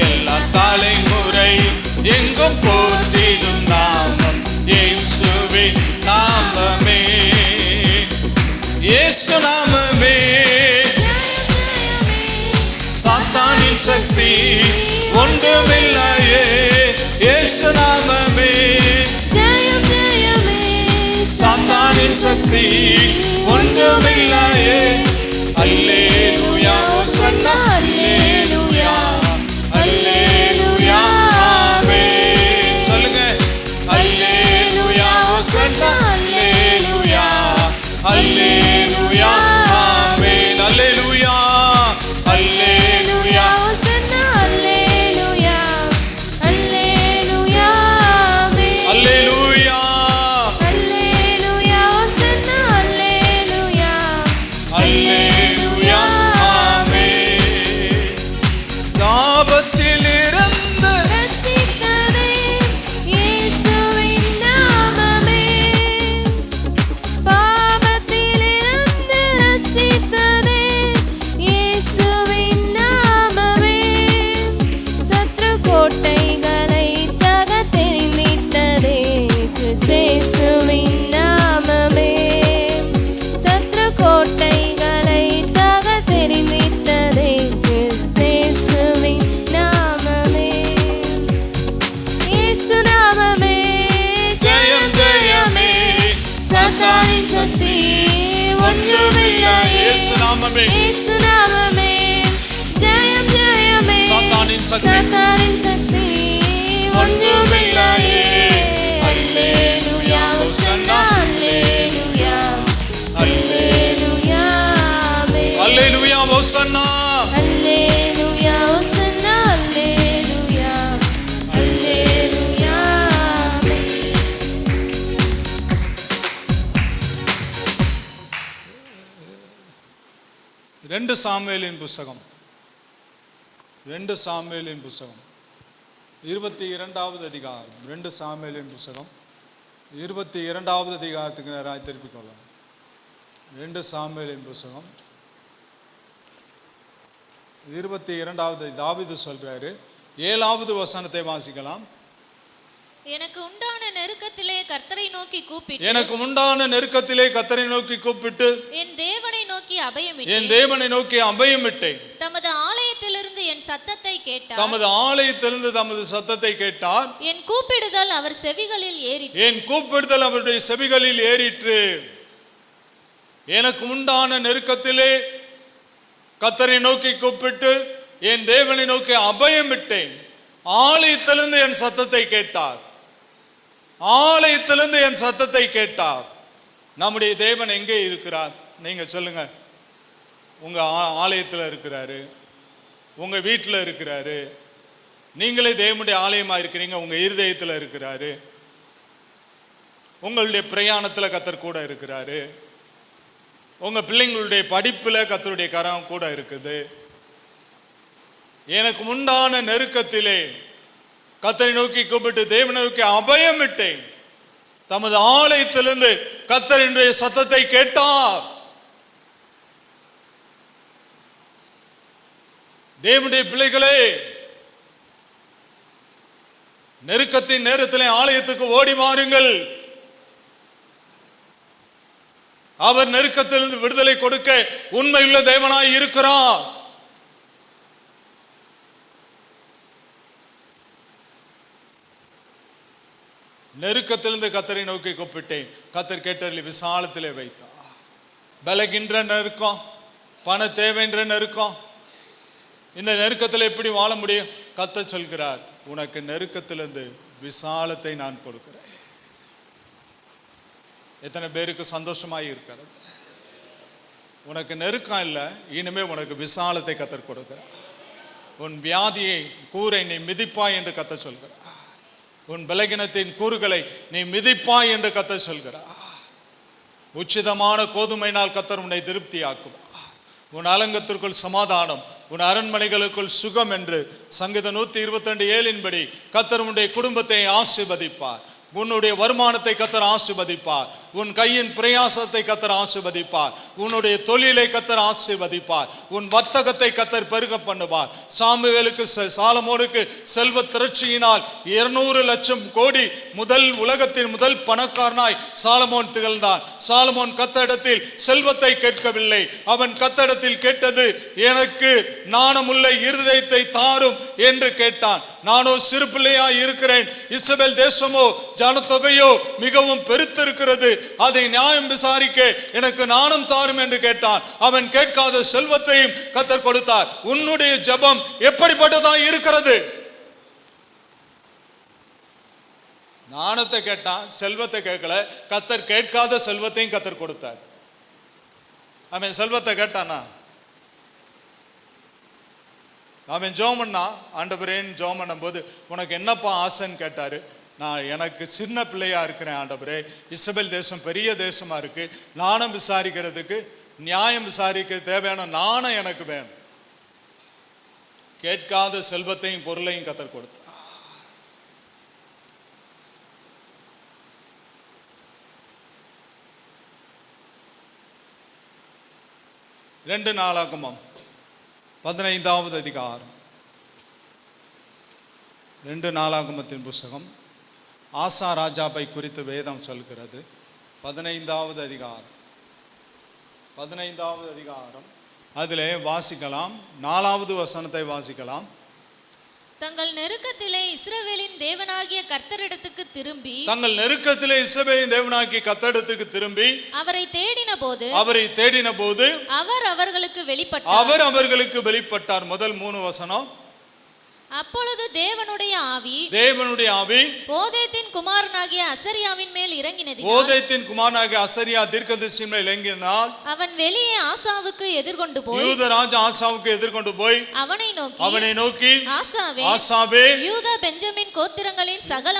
எல்லா தலைமுறையும் எங்கும் போற்றிடும் நாமம் இயேசுவின் நாமமே. இயேசு நாமமே. சாத்தானின் சக்தி ஒன்றுமில்லையே. இயேசு நாமமே. சாத்தானின் சக்தி ஒன்றுமில்லையே. அல்லேலூயா ஹோசன்னா அல்லேலூயா அல்லேலூயா ஆமென். சொல்லுங்க. அல்லேலூயா ஹோசன்னா அல்லேலூயா அல்லேலூயா ஆமென். அல்லேலூயா அல்லேலூயா ஹோசன்னா அல்லேலூயா அல்லேலூயா ஆமென். அல்லேலூயா அல்லேலூயா ஹோசன்னா ஓசன்னா அல்லேலூயா ஓசன்னா அல்லேலூயா அல்லேலூயா ரெண்டு சாமுவேலின் புஸ்தகம் 22வது அதிகாரம் 2 சாமுவேலின் புஸ்தகம் 22வது அதிகாரத்துக்கு நேராக திருப்பிக் கொள்ளலாம். 2 சாமுவேலின் புஸ்தகம் 22வது தாவீது சொல்றாரு. 7வது வசனத்தை வாசிக்கலாம். எனக்கு உண்டான நெருக்கத்திலே கர்த்தரை நோக்கி கூப்பிட்டு எனக்கு உண்டான நெருக்கத்திலே கர்த்தரை நோக்கி கூப்பிட்டு என் தேவனை நோக்கி என் அபயமிட்டேன். தேவனை நோக்கி அபயமிட்டேன். தமது ஆலயத்திலிருந்து என் சத்தத்தை கேட்டார். தமது ஆலயத்திலிருந்து தமது சத்தத்தை கேட்டார். என் கூப்பிடுதல் அவர் செவிகளில் ஏறிற்று. என் கூப்பிடுதல் அவருடைய செவிகளில் ஏறிற்று. எனக்கு உண்டான நெருக்கத்திலே கர்த்தரை நோக்கி கூப்பிட்டு என் தேவனை நோக்கி அபயமிட்டேன். ஆலயத்திலிருந்து என் சத்தத்தை கேட்டார். ஆலயத்திலிருந்து என் சத்தத்தை கேட்டார். நம்முடைய தேவன் எங்கே இருக்கிறார்? நீங்க சொல்லுங்க. உங்க ஆலயத்தில் இருக்கிறாரு, உங்க வீட்டில் இருக்கிறாரு. நீங்களே தேவனுடைய ஆலயமா இருக்கிறீங்க. உங்க இருதயத்தில் இருக்கிறாரு. உங்களுடைய பிரயாணத்தில் கர்த்தர் கூட இருக்கிறாரு. உங்க பிள்ளைங்களுடைய படிப்பில் கர்த்தருடைய கரம் கூட இருக்குது. எனக்கு உண்டான நெருக்கத்திலே கர்த்தரை நோக்கி கூப்பிட்டு தேவனை நோக்கி அபயமிட்டேன். தமது ஆலயத்திலிருந்து கர்த்தருடைய சத்தத்தை கேட்டார். தேவனுடைய பிள்ளைகளே, நெருக்கத்தின் நேரத்திலே ஆலயத்துக்கு ஓடி வாருங்கள். அவர் நெருக்கத்திலிருந்து விடுதலை கொடுக்க உண்மையுள்ள தேவனாய் இருக்கிறார். நெருக்கத்திலிருந்து கர்த்தரை நோக்கி கூப்பிட்டேன். கர்த்தர் கேட்டறில் விசாலத்திலே வைத்தார். பலகின்ற நெருக்கம், பண தேவைன்ற நெருக்கம், இந்த நெருக்கத்தில் எப்படி வாழ முடியும்? கர்த்தர் சொல்கிறார், உனக்கு நெருக்கத்திலிருந்து விசாலத்தை நான் கொடுக்கிறேன். எத்தனை பேருக்கு சந்தோஷமாய் இருக்கிறது? உனக்கு நெருக்கம் இல்லை, இனிமே உனக்கு விசாலத்தை கர்த்தர் கொடுக்கிறார். உன் வியாதியை கூரை நீ மிதிப்பாய் என்று கர்த்தர் சொல்கிறார். உன் பலகீனத்தின் கூறுகளை நீ மிதிப்பாய் என்று கர்த்தர் சொல்கிறார். உச்சிதமான கோதுமையினால் கர்த்தர் உன்னை திருப்தியாக்குவார். உன் அலங்கத்திற்குள் சமாதானம், உன் அரண்மனைகளுக்குள் சுகம் என்று சங்கீதம் 122:7 கர்த்தர் உன்னுடைய குடும்பத்தை ஆசீர்வதிப்பார். உன்னுடைய வருமானத்தை கர்த்தர் ஆசீர்வதிப்பார். உன் கையின் பிரயாசத்தை கர்த்தர் ஆசீர்வதிப்பார். உன்னுடைய தொழிலை கர்த்தர் ஆசீர்வதிப்பார். உன் வர்த்தகத்தை கர்த்தர் பெருக பண்ணுவார். சாலமோனுக்கு செல்வ திரட்சியினால் 200 லட்சம் கோடி உலகத்தின் முதல் பணக்காரனாய் சாலமோன் திகழ்ந்தான். சாலமோன் கர்த்தரிடத்தில் செல்வத்தை கேட்கவில்லை. அவன் கர்த்தரிடத்தில் கேட்டது, எனக்கு நாணமுள்ள இருதயத்தை தாரும் என்று கேட்டான். நானோ சிறு பிள்ளையாய் இருக்கிறேன். இஸ்ரவேல் தேசமோ ஜனத்தொகையோ மிகவும் பெருத்திருக்கிறது. அதை நியாயம் விசாரிக்க எனக்கு நாணம் தாரும் என்று கேட்டான். அவன் கேட்காத செல்வத்தையும் கர்த்தர் கொடுத்தார். உன்னுடைய ஜெபம் எப்படிப்பட்டதா இருக்கிறது? நாணத்தை கேட்டான், செல்வத்தை கேட்கல. கர்த்தர் கேட்காத செல்வத்தையும் கர்த்தர் கொடுத்தார். அவன் செல்வத்தை கேட்டானா? அவன் ஜெபம் பண்ணா, ஆண்டவரேன்னு ஜெபம் பண்ணும் போது உனக்கு என்னப்பா ஆசைன்னு கேட்டாரு. நான் எனக்கு சின்ன பிள்ளையா இருக்கிறேன் ஆண்டவரே, இஸ்ரவேல் தேசம் பெரிய தேசமா இருக்கு, நாணம் விசாரிக்கிறதுக்கு நியாயம் விசாரிக்க தேவையான நாணம் எனக்கு வேணும். கேட்காத செல்வத்தையும் பொருளையும் கர்த்தர் கொடுத்தார். ரெண்டு நாளாகமம் 15வது அதிகாரம், 2 நாளாகமத்தின் புஸ்தகம் ஆசா ராஜாவை குறித்து வேதம் சொல்கிறது. 15வது அதிகாரம் அதிலே வாசிக்கலாம். 4வது வசனத்தை வாசிக்கலாம். தங்கள் நெருக்கத்திலே இஸ்ரவேலின் தேவனாகிய கர்த்தரிடத்துக்கு திரும்பி அவரை தேடின போது அவர் அவர்களுக்கு வெளிப்பட்டார். முதல் 3 வசனம். அப்பொழுது தேவனுடைய ஆவி ஓதேத்தின் குமாரனாகிய அசரியாவின் மேல் இறங்கினது. ஓதேத்தின் குமாரனாகிய அசரியா தீர்க்கதரிசியின் மேல் இறங்கினால் அவன் வெளியே ஆசாவுக்கு எதிர்கொண்டு போய் யூத ராஜா ஆசாவுக்கு எதிர்கொண்டு போய் அவனை நோக்கி ஆசாவே யூதா பெஞ்சமின் கோத்திரங்களின் சகல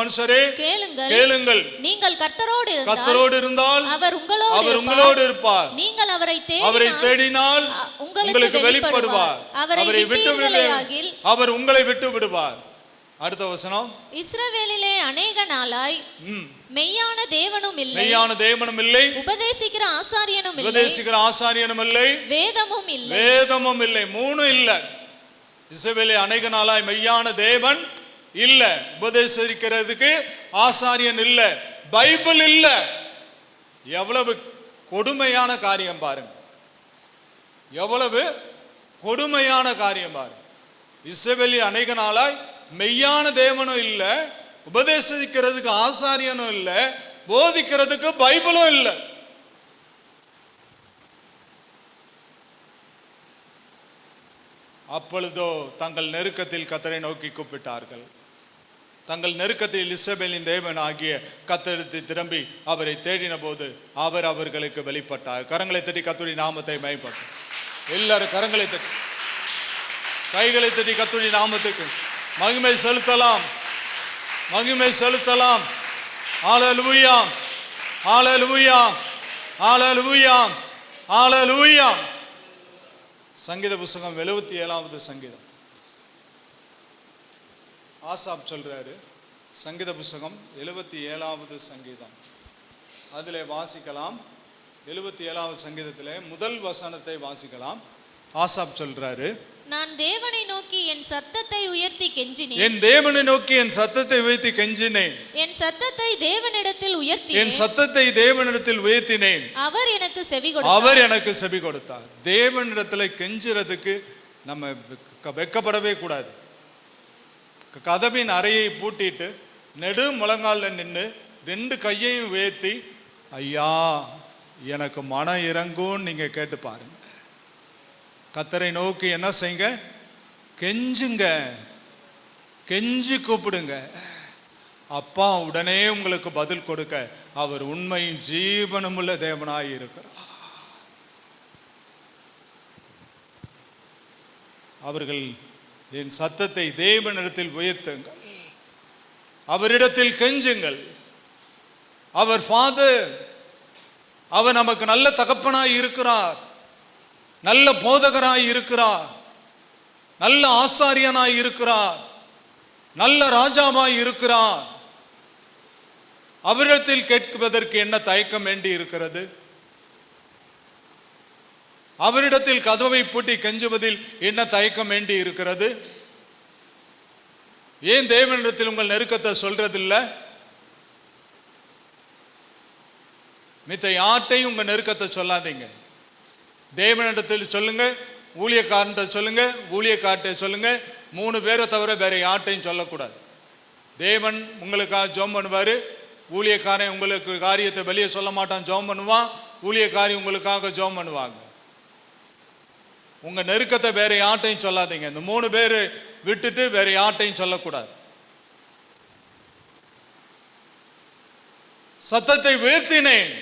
மனுஷரே கேளுங்கள். நீங்கள் கர்த்தரோடு இருந்தால் அவர் உங்களோடு இருப்பார். நீங்கள் அவரை தேடினால் உங்களுக்கு வெளிப்படுவார். அவரை விட்டு விடுவார், அவர் உங்களை விட்டு விடுவார். அடுத்த வசனம், இஸ்ரவேலிலே அநேக நாளாய் மெய்யான தேவனும் இல்லை, உபதேசிக்கிற ஆசாரியனும் இல்லை, வேதமும் இல்லை. மூணு இல்ல. இஸ்ரவேலிலே அநேக நாளாய் மெய்யான தேவன் இல்ல, உபதேசிக்கிறதுக்கு ஆசாரியன் இல்ல, பைபிள் இல்ல. எவ்வளவு கொடுமையான காரியம் பாருங்க, எவ்வளவு கொடுமையான காரியம் பாருங்க. இஸ்ரவேலில் அநேக நாளாய் மெய்யான தேவனும் இல்ல, உபதேசிக்கிறதுக்கு ஆசாரியனும் இல்ல, போதிக்கிறதுக்கு பைபிளும் இல்ல. அப்பொழுதோ தங்கள் நெருக்கத்தில் கர்த்தரை நோக்கி கூப்பிட்டார்கள். தங்கள் நெருக்கத்தில் இஸ்ரவேலின் தேவன் ஆகிய கர்த்தரிடத்தை திரும்பி அவரை தேடின போது அவர் அவர்களுக்கு வெளிப்பட்டார். கரங்களை தட்டி கர்த்தருடைய நாமத்தை மகிமைப்படுத்தும். எல்லாரும் கரங்களை தட்டி கைகளை தட்டி கர்த்தருடைய நாமத்துக்கு மகிமை செலுத்தலாம். ஹல்லேலூயா, ஹல்லேலூயா, ஹல்லேலூயா, ஹல்லேலூயா. சங்கீத புத்தகம் 77வது சங்கீதம். ஆசாப் சொல்றாரு, சங்கீத புத்தகம் 77வது சங்கீதம். அதிலே வாசிக்கலாம். 77வது சங்கீதத்திலே முதல் வசனத்தை வாசிக்கலாம். ஆசாப் சொல்றாரு, நான் தேவனை நோக்கி என் சத்தத்தை உயர்த்தி கெஞ்சினேன், என் சத்தத்தை தேவனிடத்தில் உயர்த்தினேன், அவர் எனக்கு செவி கொடுத்தார். தேவனிடத்தில் கெஞ்சுறதுக்கு நம்ம வெக்கப்படவே கூடாது. கதவின் அறையை பூட்டிட்டு நெடு முழங்கால நின்று 2 கையையும் உயர்த்தி, ஐயா எனக்கு மனம் இறங்கும் நீங்க கேட்டு பாருங்க. கர்த்தரை நோக்கி என்ன செய்யுங்க, கெஞ்சுங்க, கெஞ்சி கூப்பிடுங்க. அப்பா உடனே உங்களுக்கு பதில் கொடுக்க அவர் உண்மையும் ஜீவனும் உள்ள தேவனாய் இருக்கிறார். அவர்கள் என் சத்தத்தை தேவனிடத்தில் உயர்த்துங்கள், அவரிடத்தில் கெஞ்சுங்கள். அவர் ஃபாதர், அவர் நமக்கு நல்ல தகப்பனாய் இருக்கிறார், நல்ல போதகராய் இருக்கிறார், நல்ல ஆசாரியனாய் இருக்கிறார், நல்ல ராஜாவாய் இருக்கிறார். அவரிடத்தில் கேட்பதற்கு என்ன தயக்கம் வேண்டி இருக்கிறது? அவரிடத்தில் கதவை பூட்டி கெஞ்சுவதில் என்ன தயக்கம் வேண்டி இருக்கிறது? ஏன் தேவனிடத்தில் உங்கள் நெருக்கத்தை சொல்றதில்ல? மித்த யார்ட்டையும் உங்க நெருக்கத்தை சொல்லாதீங்க. தேவனிடத்தில் சொல்லுங்க, ஊழியக்காரன்ட்ட சொல்லுங்க, ஊழியக்கார்ட்ட சொல்லுங்க. 3 பேரை தவிர வேற யார்ட்டையும் சொல்லக்கூடாது. தேவன் உங்களுக்காக ஜெபம் பண்ணுவாரு, ஊழியக்காரன் உங்களுக்கு காரியத்தை வெளியே சொல்ல மாட்டான், ஜெபம் பண்ணுவான். ஊழியக்காரி உங்களுக்காக ஜெபம் பண்ணுவாங்க. உங்க நெருக்கத்தை வேற யார்ட்டையும் சொல்லாதீங்க. இந்த 3 பேர் விட்டுட்டு வேற யார்ட்டையும் சொல்லக்கூடாது. சத்தத்தை உயர்த்தினேன்.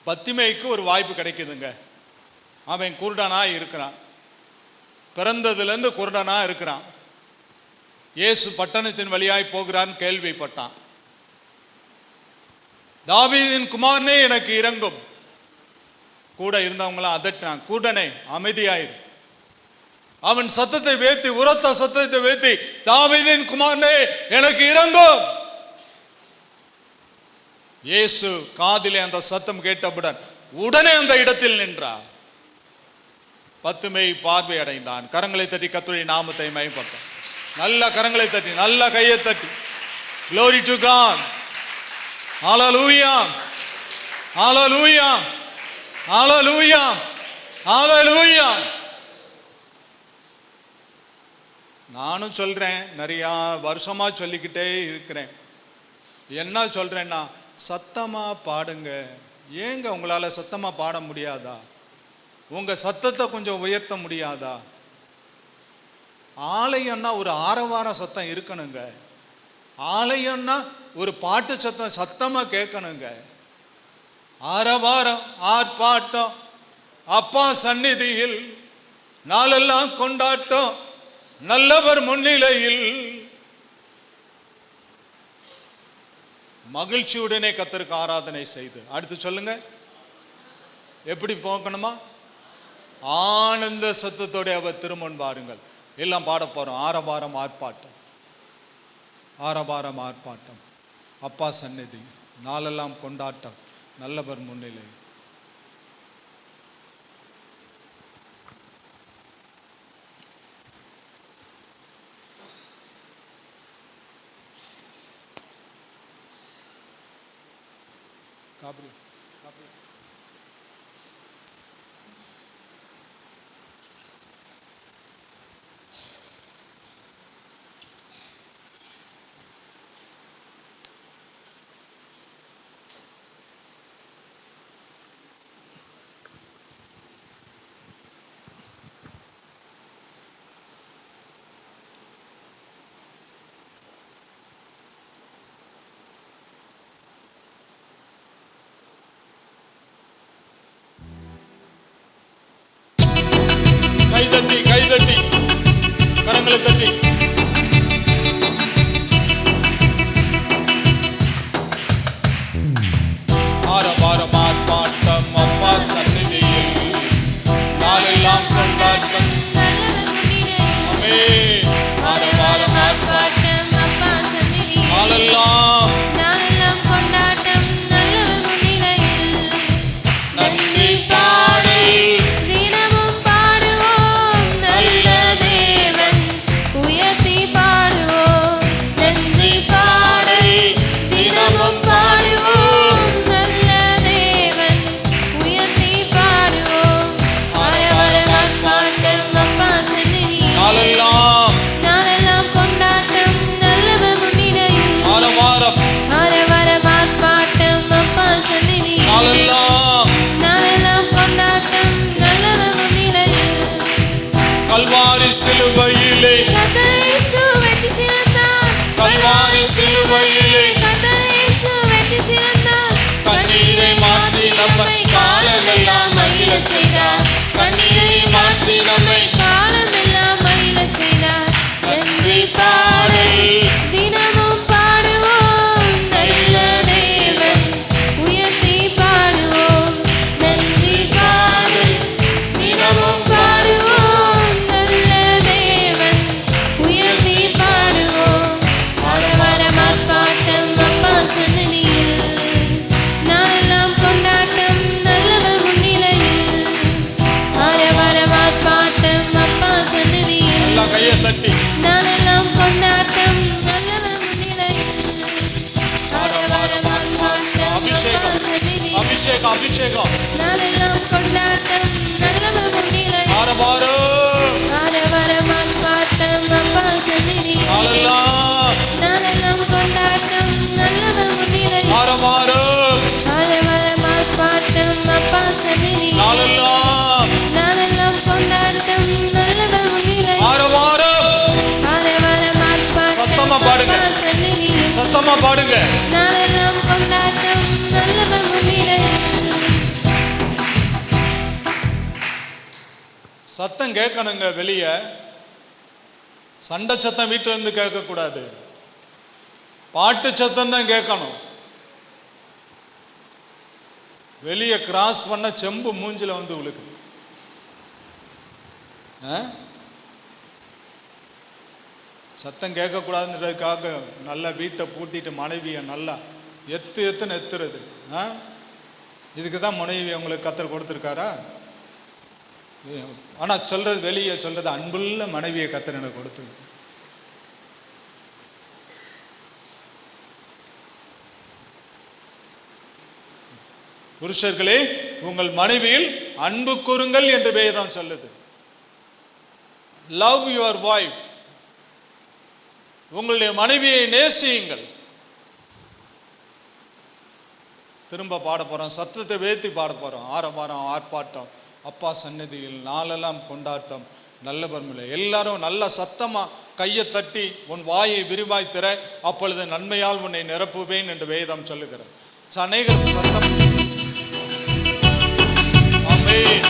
பத்திமைக்கு ஒரு வாய்ப்பு கிடைக்குதுங்க. அவன் குருடனா இருக்கிறான், பிறந்ததுலேருந்து குருடனா இருக்கிறான். இயேசு பட்டணத்தின் வழியாய் போகிறான்னு கேள்விப்பட்டான். தாவீதின் குமாரனே எனக்கு இறங்கும். கூட இருந்தவங்களாம் அதட்டினான், குருடனே அமைதியாயிரு. அவன் சத்தத்தை வேத்தி, உரத்த சத்தத்தை வேத்தி, தாவீதின் குமாரனே எனக்கு இறங்கும். இயேசு காதிலே அந்த சத்தம் கேட்டவுடன் உடனே அந்த இடத்தில் நின்றார். பத்துமை பார்வை அடைந்தான். கரங்களை தட்டி கர்த்தருடைய நாமத்தை மகிமைப்படுத்த, நல்ல கரங்களை தட்டி, நல்ல கையை தட்டி, glory to God, hallelujah, hallelujah, hallelujah, hallelujah. நானும் சொல்றேன், நிறைய வருஷமா சொல்லிக்கிட்டே இருக்கிறேன். என்ன சொல்றேன்னா, சத்தமா பாடுங்க. ஏங்க உங்களால சத்தமா பாட முடியாதா? உங்க சத்தத்தை கொஞ்சம் உயர்த்த முடியாதா? ஆலயம்னா ஒரு ஆரவார சத்தம் இருக்கணுங்க. ஆலயம்னா ஒரு பாட்டு சத்தம் சத்தமா கேட்கணுங்க. ஆரவாரம் ஆர்ப்பாட்டம் அப்பா சந்நிதியில் நாளெல்லாம் கொண்டாட்டம் நல்லவர் முன்னிலையில் மகிழ்ச்சியுடனே கர்த்தருக்கு ஆராதனை செய்து. அடுத்து சொல்லுங்க, எப்படி போகணுமா? ஆனந்த சத்தத்தோட அவர் திருமண் பாருங்கள். எல்லாம் பாட போறோம். ஆரவாரம் ஆர்ப்பாட்டம், ஆரவாரம் ஆர்ப்பாட்டம் அப்பா சந்நிதி நாளெல்லாம் கொண்டாட்டம் நல்லவர் முன்னிலை. Gabriel. கைதட்டி கைதட்டி கரங்களை தட்டி ஆரவாரம் ஆர்ப்பாட்டம் அப்பா சந்நிதியில் நாளெல்லாம் கொண்டாட்டம் ஆமென். ஆரவாரம் ஆர்ப்பாட்டம் அப்பா சந்நிதியில் நாளெல்லாம் கொண்டாட்டம் நல்லவர் முன்னிலையில் நன்றி பாடல் தினமும் பாடுவோம் நல்ல தேவன் உயர்த்தி பாடுவோம். நன்றி பாடல் தினமும் பாடுவோம் நல்ல தேவன் உயர்த்தி பாடுவோம். ஆரவாரம் ஆர்ப்பாட்டம் அப்பா சந்நிதியில் நாளெல்லாம் கொண்டாட்டம் நல்லவர் முன்னிலையில் ஆரவாரம் ஆர்ப்பாட்டம் அப்பா சந்நிதியில் நாளெல்லாம் கொண்டாட்டம் நல்லவர் முன்னிலையில் கல்வாரி சிலுவையிலே கர்த்தர் இயேசு வெற்றி சிறந்தார். கல்வாரி சிலுவையிலே கர்த்தர் இயேசு வெற்றி சிறந்தார். கண்ணீரை மாற்றி நம்மை காலமெல்லாம் மகிழச் செய்தார். கண்ணீரை மாற்றி நம்மை காலமெல்லாம் மகிழச் செய்தார். நன்றி பாடல் தினமும் பாடுவோம் நல்ல தேவன் உயர்த்தி பாடுவோம். நன்றி பாடல் தினமும் பாடுவோம் நல்ல தேவன் உயர்த்தி பாடுவோம். ஆரவாரம் ஆர்ப்பாட்டம் அப்பா சந்நிதியில் நாளெல்லாம் கொண்டாட்டம் நல்லவர் முன்னிலையில் ஆரவாரம் ஆர்ப்பாட்டம் அப்பா சந்நிதியில் எல்லாம் கையை தட்டி நாளெல்லாம் கொண்டாட்டம் நல்லவர் முன்னிலையில் ஆரவாரம் ஆர்ப்பாட்டம் அப்பா சந்நிதியில் அபிஷேகம் அபிஷேகம் நாளெல்லாம் கொண்டாட்டம் நல்லவர் முன்னிலையில் ஆரவாரம் ஆரவாரம் ஆர்ப்பாட்டம் அப்பா சந்நிதியில் நாளெல்லாம் கொண்டாட்டம் நல்லவர் முன்னிலையில் ஆரவாரம் ஆரவாரம் ஆர்ப்பாட்டம் அப்பா சந்நிதியில் நாளெல்லாம் கொண்டாட்டம் நல்லவர் முன்னிலையில் ஆரவாரம் ஆரவாரம் ஆர்ப்பாட்டம் சத்தமா பாடுங்க. அப்பா சந்நிதியில் சத்தமா பாடுங்க. நாளெல்லாம் கொண்டாட்டம் நல்லவர் முன்னிலையில் சத்தம் கேட்கணுங்க. வெளியே சண்டை சத்தம் வீட்டில இருந்து கேட்கக்கூடாது. பாட்டு சத்தம் தான் கேட்கணும். வெளியே கிராஸ் பண்ண செம்பு மூஞ்சில வந்து விழுக்குது. சத்தம் கேட்கக்கூடாதுன்றதுக்காக நல்லா வீட்டை பூட்டிட்டு மனைவியை நல்லா எத்துன்னு எத்துறது. இதுக்கு தான் மனைவி உங்களுக்கு கத்தர் கொடுத்துருக்காரா? ஆனால் சொல்றது வெளியே சொல்றது அன்புள்ள மனைவியை கத்தர் எனக்கு கொடுத்துருக்கு. புருஷர்களே உங்கள் மனைவியில் அன்பு கூறுங்கள் என்று வேதம் சொல்லுது. Love your wife. உங்களுடைய மனைவியை நேசியுங்கள். திரும்ப பாட போறோம். சத்தத்தை வேத்தி பாட போறோம். ஆரவாரம் ஆர்ப்பாட்டம் அப்பா சந்நிதியில் நாளெல்லாம் கொண்டாட்டம் நல்லவர் மேலே. எல்லாரும் நல்ல சத்தமா கையை தட்டி உன் வாயை விரிவாய் திற, அப்பொழுது நன்மையால் உன்னை நிரப்புவேன் என்று வேதம் சொல்லுகிறது. அநேகர் சத்தம் ஆமென்.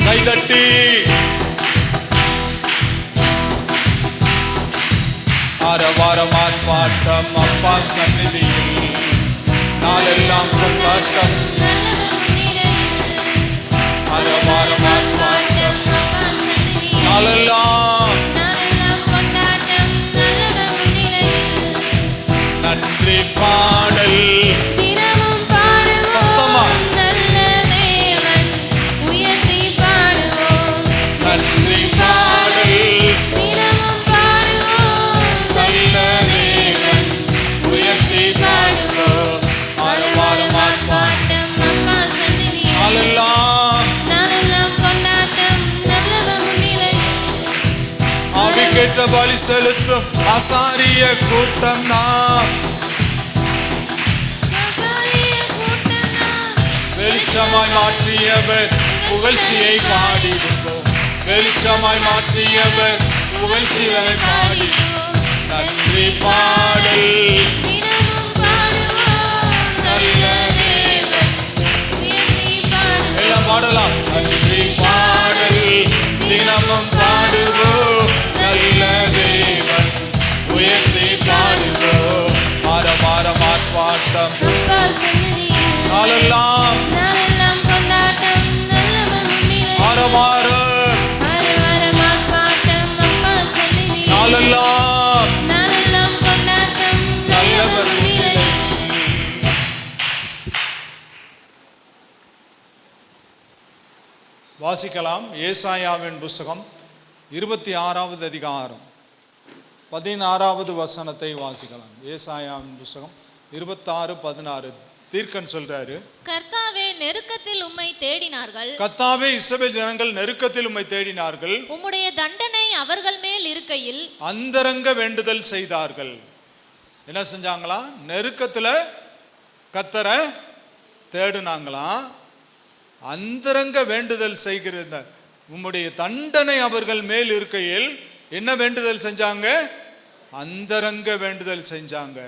கைதட்டி ஆரவாரம் ஆர்ப்பாட்டம் அப்பா சந்நிதியில் நாளெல்லாம் கொண்டாட்டம் ஆரவாரம் ஆர்ப்பாட்டம் நாளெல்லாம் நன்றி பாடல் தினமும் பாடுவோம் சத்தமா. நல்ல தேவன் உயர்த்தி பாடுவோம் நன்றி பாடல் தினமும் பாடுவோம் நல்ல தேவன் உயர்த்தி பாடுவோம் ஆரவாரம் ஆர்ப்பாட்டம் அப்பா சந்நிதியில் நாளெல்லாம் நாளெல்லாம் கொண்டாட்டம் நல்லவர் முன்னிலையில் ஆவிக்கேற்ற பலி செலுத்தும் ஆசாரிய கூட்டம் நாம் ஆசாரிய கூட்டம் நாம் வெளிச்சமாய் மாற்றியவர் புகழ்ச்சியை பாடிடுவோம். வெளிச்சமாய் மாற்றியவர் புகழ்ச்சியை பாடிடுவோம். நன்றி பாடல் தினமும் பாடுவோம் நல்ல தேவன் உயர்த்தி பாடுவோம் எல்லாம் பாடலாம். நன்றி பாடல் தினமும் பாடுவோம் நல்ல தேவன் உயர்த்தி பாடுவோம். ஆரவாரம் ஆர்ப்பாட்டம் அப்பா சந்நிதியில் நாளெல்லாம் நாளெல்லாம் கொண்டாட்டம் நல்லவர் முன்னிலையில் ஆரவாரம் ஆரவாரம் ஆர்ப்பாட்டம் அப்பா சந்நிதியில் நாளெல்லாம் நாளெல்லாம் கொண்டாட்டம் நல்லவர் முன்னிலையில் வாசிக்கலாம். ஏசாயாவின் புஸ்தகம் 26வது அதிகாரம் 16வது வசனத்தை வாசிக்கலாம். ஏசாயாவின் புஸ்தகம் 26:16 தீர்க்கன் சொல்றாரு, கர்த்தாவே நெருக்கத்தில் உம்மை தேடினார்கள், கர்த்தாவே இஸ்ரவேல் ஜனங்கள் நெருக்கத்தில் உம்மை தேடினார்கள், உம்முடைய தண்டனை அவர்கள் மேல் இருக்கையில் அந்தரங்க வேண்டுதல் செய்தார்கள். என்ன செஞ்சாங்களாம்? நெருக்கத்துல கர்த்தரை தேடினாங்களாம். அந்தரங்க வேண்டுதல் செய்கிற உம்முடைய தண்டனை அவர்கள் மேல் இருக்கையில் என்ன வேண்டுதல் செஞ்சாங்க? அந்தரங்க வேண்டுதல் செஞ்சாங்க.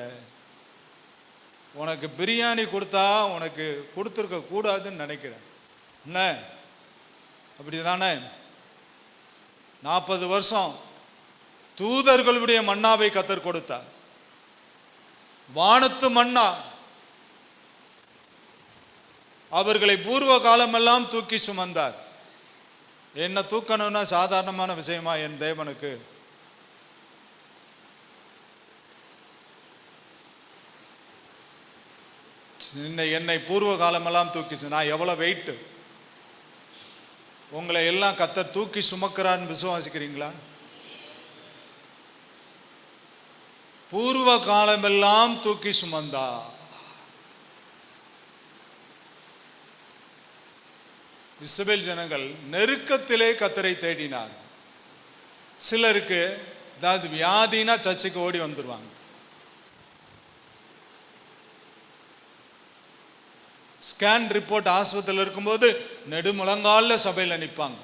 உனக்கு பிரியாணி கொடுத்தா உனக்கு கொடுத்துருக்க கூடாதுன்னு நினைக்கிறேன். என்ன அப்படி தானே? 40 வருஷம் தூதர்களுடைய மன்னாவை கர்த்தர் கொடுத்தார். வானத்து மன்னா அவர்களை பூர்வ காலமெல்லாம் தூக்கி சுமந்தார். என்ன தூக்கணும்னா சாதாரணமான விஷயமா என் தேவனுக்கு? என்னை பூர்வ காலமெல்லாம் தூக்கி, நான் எவ்வளவு வெயிட், உங்களை எல்லாம் கர்த்தர் தூக்கி சுமக்கிறான்னு விசுவாசிக்கிறீங்களா? பூர்வ காலமெல்லாம் தூக்கி சுமந்தா. இஸ்ரவேல் ஜனங்கள் நெருக்கத்திலே கர்த்தரை தேடினார். சிலருக்கு அதாவது வியாதினா சர்ச்சுக்கு ஓடி வந்துடுவாங்க. ஸ்கேன் ரிப்போர்ட் ஆஸ்பத்திரியில் இருக்கும்போது நெடுமுழங்கால சபையில் நிற்பாங்க.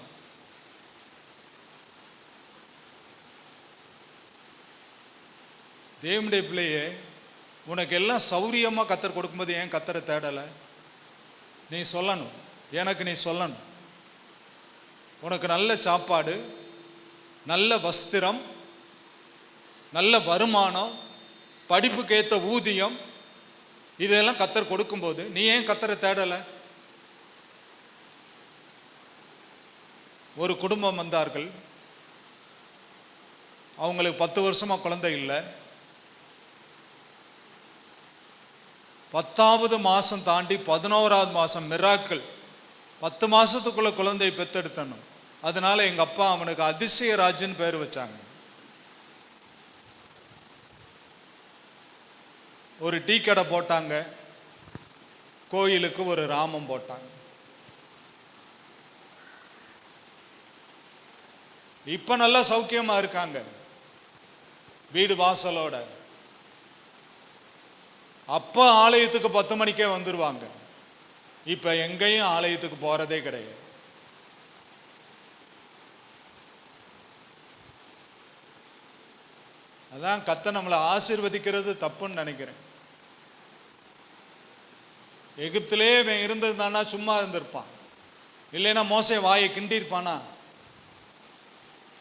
தேவனுடைய பிள்ளையே, உனக்கு எல்லாம் சௌரியமாக கர்த்தர் கொடுக்கும்போது ஏன் கர்த்தரை தேடலை? நீ சொல்லணும், எனக்கு நீ சொல்லணும். உனக்கு நல்ல சாப்பாடு, நல்ல வஸ்திரம், நல்ல வருமானம், படிப்புக்கு ஏற்ற ஊதியம், இதெல்லாம் கர்த்தர் கொடுக்கும்போது நீ ஏன் கர்த்தரை தேடலை? ஒரு குடும்பம் வந்தார்கள், அவங்களுக்கு 10 வருஷமா குழந்தை இல்லை. 10வது மாதம் தாண்டி 11வது மாதம் மிராக்கிள், 10 மாதத்துக்குள்ள குழந்தை பெத்தெடுத்தணும். அதனால எங்க அப்பா அவனுக்கு அதிசயராஜன் பேர் வச்சாங்க. ஒரு டீ கடை போட்டாங்க, கோயிலுக்கு ஒரு ராமம் போட்டாங்க. இப்ப நல்லா சௌக்கியமா இருக்காங்க, வீடு வாசலோட. அப்ப ஆலயத்துக்கு 10 மணிக்கே வந்துருவாங்க. இப்போ எங்கேயும் ஆலயத்துக்கு போகிறதே கிடையாது. அதான் கர்த்தர் நம்மளை ஆசீர்வதிக்கிறது தப்புன்னு நினைக்கிறேன். எகிப்திலே இவன் இருந்திருந்தானா சும்மா இருந்திருப்பான், இல்லைன்னா மோசே வாயை கிண்டிருப்பானா,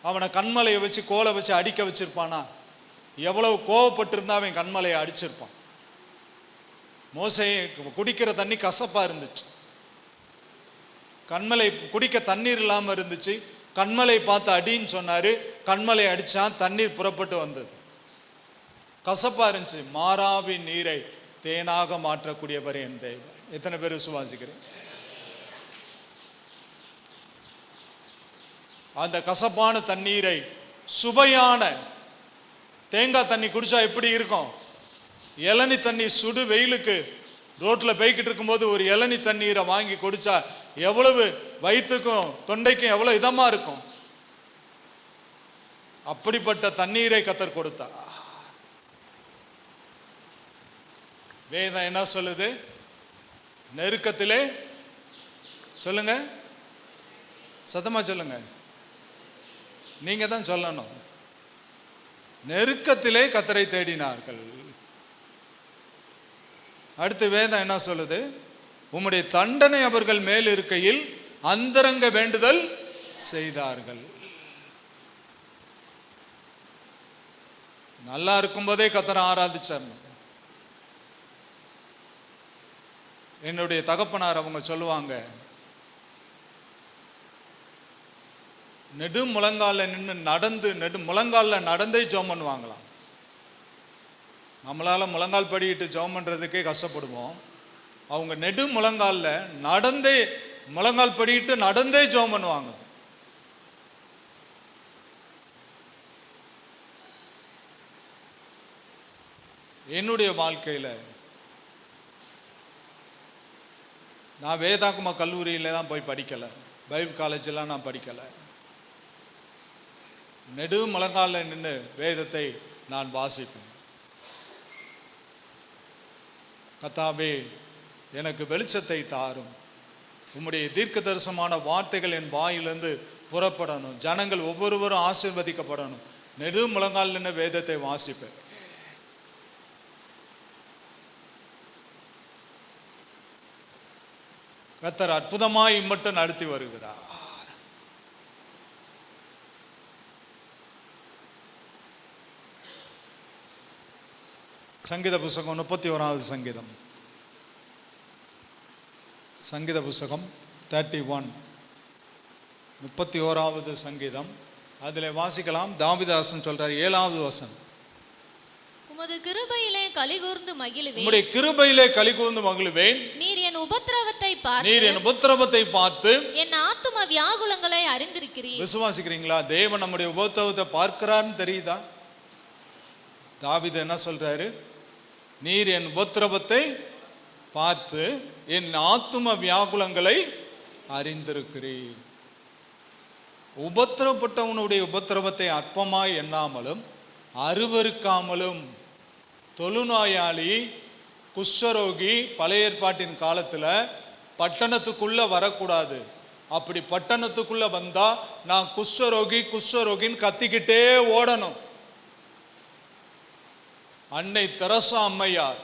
அவனை கண்மலையை வச்சு கோலை வச்சு அடிக்க வச்சிருப்பானா, எவ்வளவு கோவப்பட்டிருந்தா அவன் கண்மலையை அடிச்சிருப்பான். மோசே குடிக்கிற தண்ணி கசப்பா இருந்துச்சு, கண்மலை குடிக்க தண்ணீர் இல்லாமல் இருந்துச்சு. கண்மலை பார்த்து அடின்னு சொன்னாரு, கண்மலை அடிச்சான், தண்ணீர் புறப்பட்டு வந்தது. கசப்பா இருந்துச்சு. மாறாவின் நீரை தேனாக மாற்றக்கூடியவர் என் தெய்வம். எத்தனை பேர் விசுவாசிக்கிறேன்? அந்த கசப்பான தண்ணீரை சுவையான தேங்காய் தண்ணி குடிச்சா எப்படி இருக்கும்? இளநி தண்ணி சுடு வெயிலுக்கு ரோட்டில் போய்கிட்டு இருக்கும்போது ஒரு இளநி தண்ணீரை வாங்கி குடிச்சா எவ்வளவு வயிற்றுக்கும் தொண்டைக்கும் எவ்வளோ இதமாக இருக்கும். அப்படிப்பட்ட தண்ணீரை கர்த்தர் கொடுத்தார். வேதம் என்ன சொல்லுது? நெருக்கத்திலே, சொல்லுங்க, சத்தமா சொல்லுங்க, நீங்க தான் சொல்லணும். நெருக்கத்திலே கர்த்தரை தேடினார்கள். அடுத்து வேதம் என்ன சொல்லுது? உம்முடைய தண்டனை அவர்கள் மேல் இருக்கையில் அந்தரங்க வேண்டுதல் செய்தார்கள். நல்லா இருக்கும்போதே கர்த்தரை ஆராதிச்சார். என்னுடைய தகப்பனார் அவங்க சொல்லுவாங்க, நெடு முழங்கால நின்று முழங்காலில் நடந்தே ஜெபம் பண்ணுவாங்களாம். நம்மளால முழங்கால் படிக்கிட்டு ஜெபம் பண்றதுக்கே கஷ்டப்படுவோம். அவங்க நெடு முழங்காலில் நடந்தே முழங்கால் படிக்கிட்டு நடந்தே ஜெபம் பண்ணுவாங்க. என்னுடைய வாழ்க்கையில் நான் வேதாகம கல்லூரியிலலாம் போய் படிக்கலை, பைபிள் காலேஜெலாம் நான் படிக்கலை. நெடு முழங்காலில் நின்று வேதத்தை நான் வாசிப்பேன். கர்த்தாவே, எனக்கு வெளிச்சத்தை தாரும், உம்முடைய தீர்க்க தரிசனமான வார்த்தைகள் என் வாயிலிருந்து புறப்படணும், ஜனங்கள் ஒவ்வொருவரும் ஆசீர்வதிக்கப்படணும். நெடு முழங்கால் நின்று வேதத்தை வாசிப்பேன். கர்த்தர் அற்புதமாய் இம்மட்டும் நடத்தி வருகிறார். சங்கீத புஸ்தகம் 31வது சங்கீதம், சங்கீத புஸ்தகம் 31, 31வது சங்கீதம். அதில் வாசிக்கலாம். தாவீதாசன் சொல்றார், 7வது வசனம், உமது கிருபையிலே கலிகூர்ந்து மகிழுவேன், உம்முடைய கிருபையிலே கலிகூர்ந்து மகிழுவேன். நீர் என் உபத்திரவத்தை பார்த்து என் ஆத்தும வியாகுலங்களை அறிந்திருக்கிறீர். விசுவாசிக்கிறீங்களா? தேவன் நம்முடைய உபத்திரவத்தை பார்க்கிறான்னு தெரியுதா? தாவீது என்ன சொல்றாரு? நீர் என் உபத்திரவத்தை பார்த்து என் ஆத்தும வியாகுலங்களை அறிந்திருக்கிறீர். உபத்திரப்பட்டவனுடைய உபத்திரவத்தை அற்பமாய் எண்ணாமலும் அருவருக்காமலும், தொழுநோயாளி, குஷ்டரோகி பழைய ஏற்பாட்டின் காலத்தில் பட்டணத்துக்குள்ள வரக்கூடாது. அப்படி பட்டணத்துக்குள்ள வந்தா நான் குஷ்டரோகின்னு கத்திக்கிட்டே ஓடணும். அன்னை தெரசா அம்மையார்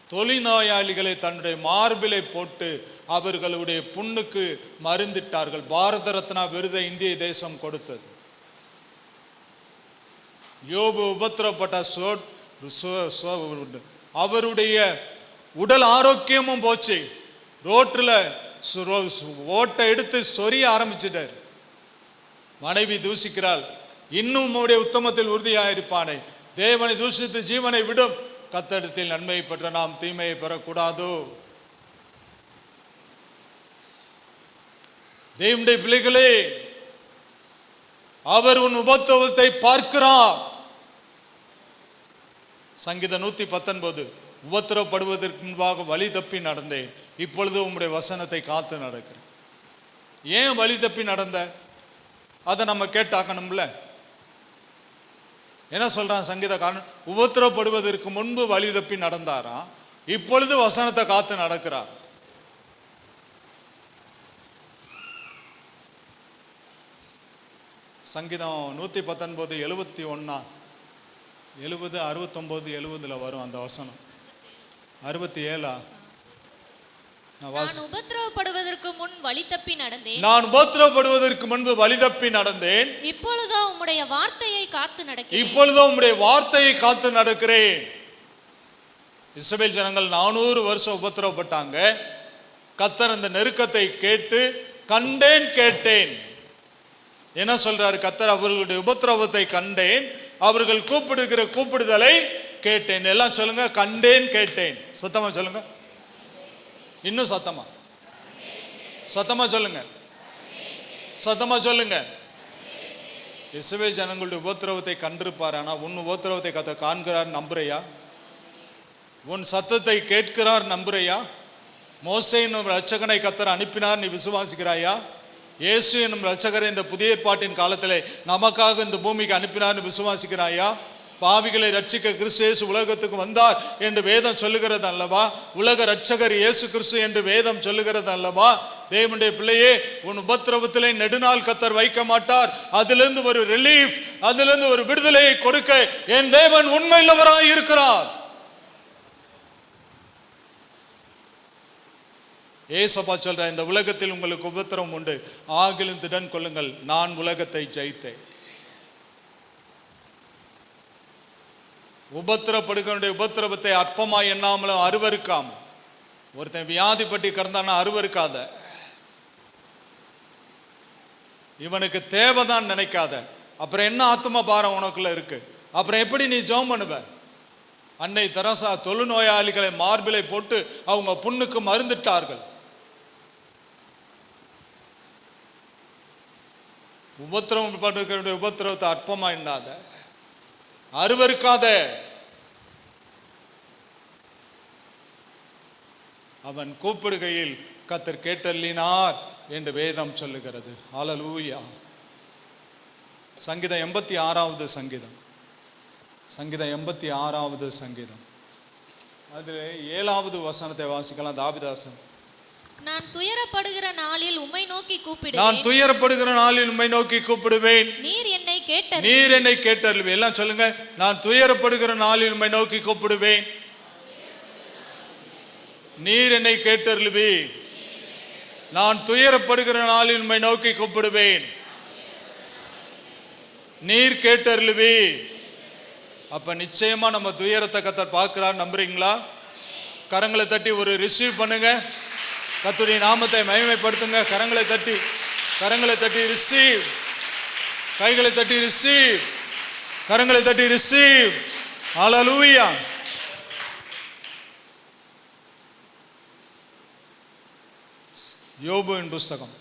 தொழில்நோயாளிகளை தன்னுடைய மார்பிலை போட்டு அவர்களுடைய புண்ணுக்கு மருந்திட்டார்கள். பாரத ரத்னா விருதை இந்திய தேசம் கொடுத்தது. யோபு உபத்திரப்பட்ட அவருடைய உடல் ஆரோக்கியமும் போச்சு. ரோட்டில் ஓட்டை எடுத்து சொரிய ஆரம்பிச்சிட்டார். மனைவி தூசிக்கிறாள், இன்னும் உம்முடைய உத்தமத்தில் உறுதியாயிருப்பானே, தேவனை தூஷித்து ஜீவனை விடும், கர்த்தரிடத்தில் நன்மையை பெற்ற நாம் தீமையை பெறக்கூடாதோ? தேவனுடைய பிள்ளைகளே, அவர் உன் உபத்திரவத்தை பார்க்கிறார். சங்கீதம் 119, உபத்திரப்படுவதற்கு முன்பாக வழி தப்பி நடந்தேன், இப்பொழுது உம்முடைய வசனத்தை காத்து நடக்கிறேன். ஏன் வழி தப்பி நடந்த? அதை நம்ம கேட்டாக்கணும்ல. என்ன சொல்றான் சங்கீதக்காரன்? உபத்திரப்படுவதற்கு முன்பு வழி தப்பி நடந்தாராம், இப்பொழுது வசனத்தை காத்து நடக்கிறார். சங்கீதம் 119 71 70 69 70 வரும் அந்த வசனம். 67 நான் உபத்திரவப்படுவதற்கு முன் வழி தப்பி நடந்தேன். நான் உபத்திரவப்படுவதற்கு முன்பு வழி தப்பி நடந்தேன். இப்பொழுதோ உம்முடைய வார்த்தையை காத்து நடக்கிறேன். இப்பொழுதோ உம்முடைய வார்த்தையை காத்து நடக்கிறேன். இஸ்ரவேல் ஜனங்கள் 400 வருஷம் உபத்திரவப்பட்டாங்க. கர்த்தர் அந்த நெருக்கத்தை கேட்டு கண்டேன் கேட்டேன். என்ன சொல்றாரு கர்த்தர்? அவர்களுடைய உபத்திரவத்தை கண்டேன், அவர்கள் கூப்பிடுகிற கூப்பிடுதலை கேட்டேன். எல்லாம் சொல்லுங்க, கண்டேன் கேட்டேன். சத்தமா சொல்லுங்க, இன்னும் சத்தமா சத்தமா சொல்லுங்க, சத்தமா சொல்லுங்க. இஸ்ரவேல் ஜனங்களுடைய உபத்திரவத்தை கண்டிருப்பார். ஆனா உன் உபத்திரவத்தை கர்த்தர் காண்கிறார், நம்புறையா? உன் சத்தத்தை கேட்கிறார், நம்புறையா? மோசே என்னும் இரட்சகனை கர்த்தர் அனுப்பினார், நீ விசுவாசிக்கிறாயா? இயேசு என்னும் இரட்சகரை இந்த புதிய ஏற்பாட்டின் காலத்திலே நமக்காக இந்த பூமிக்கு அனுப்பினார், விசுவாசிக்கிறாயா? பாவிகளை ரட்சிக்க கிறிஸ்து இயேசு உலகத்துக்கு வந்தார் என்று வேதம் சொல்லுகிறது அல்லவா? உலக ரட்சகர் இயேசு கிறிஸ்து என்று வேதம் சொல்லுகிறது அல்லவா? தேவனுடைய பிள்ளையே, உன் உபத்திரவத்திலே நெடுநாள் கர்த்தர் வைக்க மாட்டார். அதிலிருந்து ஒரு ரிலீஃப், அதிலிருந்து ஒரு விடுதலையை கொடுக்க என் தேவன் உண்மையுள்ளவராய் இருக்கிறார். ஏசப்பா சொல்ற, இந்த உலகத்தில் உங்களுக்கு உபத்திரவம் உண்டு, ஆகிலும் திடன் கொள்ளுங்கள், நான் உலகத்தை ஜெயித்தேன். உபத்திரப்படுகிற உபத்திரவத்தை அற்பமாய் எண்ணாமலும் அருவருக்காம. ஒருத்தன் வியாதிப்பட்டி கிடந்தானா அருவருக்காத, இவனுக்கு தேவைதான் நினைக்காத. அப்புறம் என்ன ஆத்ம பாரம் உனக்குள்ள இருக்கு? அப்புறம் எப்படி நீ ஜெபம் பண்ணுவ? அன்னை தெரசா தொழுநோயாளிகளை மார்பிலை போட்டு அவங்க புண்ணுக்கு மருந்துட்டார்கள். உபத்திரவம் படுகிற உபத்திரவத்தை அற்பமா எண்ணாத, அருவருக்காத. அவன் கூப்பிடுகையில் கர்த்தர் கேட்டல்லினார் என்று வேதம் சொல்லுகிறது. ஹல்லேலூயா. சங்கீதம் 86வது சங்கீதம், சங்கீதம் 86வது சங்கீதம், அதில் 7வது வசனத்தை வாசிக்கலாம். தாவீதாசன், நான் துயரப்படுகிற நாளில் உம்மை நோக்கி கூப்பிடுவேன். நான் துயரப்படுகிற நாளில் உம்மை நோக்கி கூப்பிடுவேன். நீர் என்னை கேட்டருளுவீர். நீர் என்னை கேட்டருளுவீர். எல்லாம் சொல்லுங்க, நான் துயரப்படுகிற நாளில் உம்மை நோக்கி கூப்பிடுவேன். நீர் என்னை கேட்டருளுவீர். நான் துயரப்படுகிற நாளில் உம்மை நோக்கி கூப்பிடுவேன். நீர் கேட்டருளுவீர். அப்ப நிச்சயமா நம்ம துயரத்தை கர்த்தர் பார்க்கிறார். நம்புறீங்களா? கரங்களை தட்டி ஒரு ரிசீவ் பண்ணுங்க. கர்த்தருடைய நாமத்தை மகிமைப்படுத்துங்க. கரங்களை தட்டி, கரங்களை தட்டி ரிசீவ், கைகளை தட்டி ரிசீவ், கரங்களை தட்டி ரிசீவ். ஹல்லேலூயா. யோபுவின் புஸ்தகம்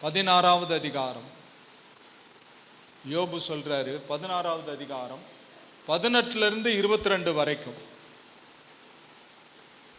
16வது அதிகாரம். யோபு சொல்றாரு, 16வது அதிகாரம் 18 22 வரைக்கும்.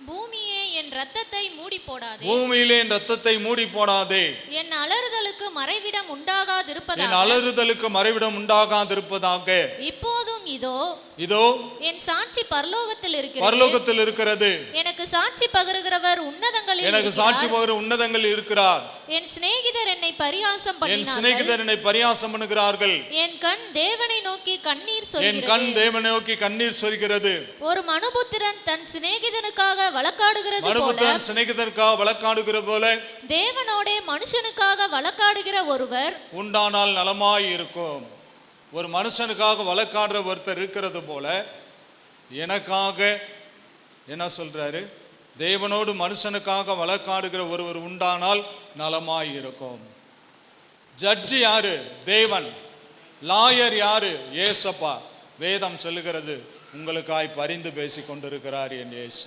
பூமியே என் இரத்தத்தை மூடி போடாதே. பூமியிலே என் இரத்தத்தை மூடி போடாதே. என் அலறுதலுக்கு மறைவிடம் உண்டாகாதிருப்பதாக. என் அலறுதலுக்கு மறைவிடம் உண்டாகாதிருப்பதாக. இப்போதும் இதோ, இதோ என் சாட்சி பரலோகத்தில் இருக்கிறது. பரலோகத்தில் இருக்கிறது. எனக்கு சாட்சி பகருகிறவர் உன்னதங்களில் எனக்கு சாட்சி பகர உன்னதங்களில் இருக்கிறார். என் சிநேகிதர் என்னை பரியாசம் என் பண்ணினார்கள். சிநேகிதர் என்னை பரியாசம் பண்ணுகிறார்கள். என் கண் தேவனை நோக்கி கண்ணீர் என் சொரிகிறது. கண் தேவனை நோக்கி கண்ணீர் சொரிகிறது. ஒரு மனுபுத்திரன் தன் சிநேகிதனுக்காக வழக்காடுகிறது போல, மனுபுத்திரன் சிநேகிதனுக்காக வழக்காடுகிற போல, தேவனோடே மனுஷனுக்காக வழக்காடுகிற ஒருவர் உண்டானால் நலமாய் இருக்கும். ஒரு மனுஷனுக்காக வழக்காடுற ஒருத்தர் இருக்கிறது போல, எனக்காக என்ன சொல்றாரு? தேவனோடு மனுஷனுக்காக வழக்காடுகிற ஒருவர் உண்டானால் நலமாய் இருக்கும். ஜட்ஜி யாரு? தேவன். லாயர் யாரு? ஏசப்பா. வேதம் சொல்லுகிறது, உங்களுக்காய் பரிந்து பேசிக் கொண்டிருக்கிறார் என் இயேசு.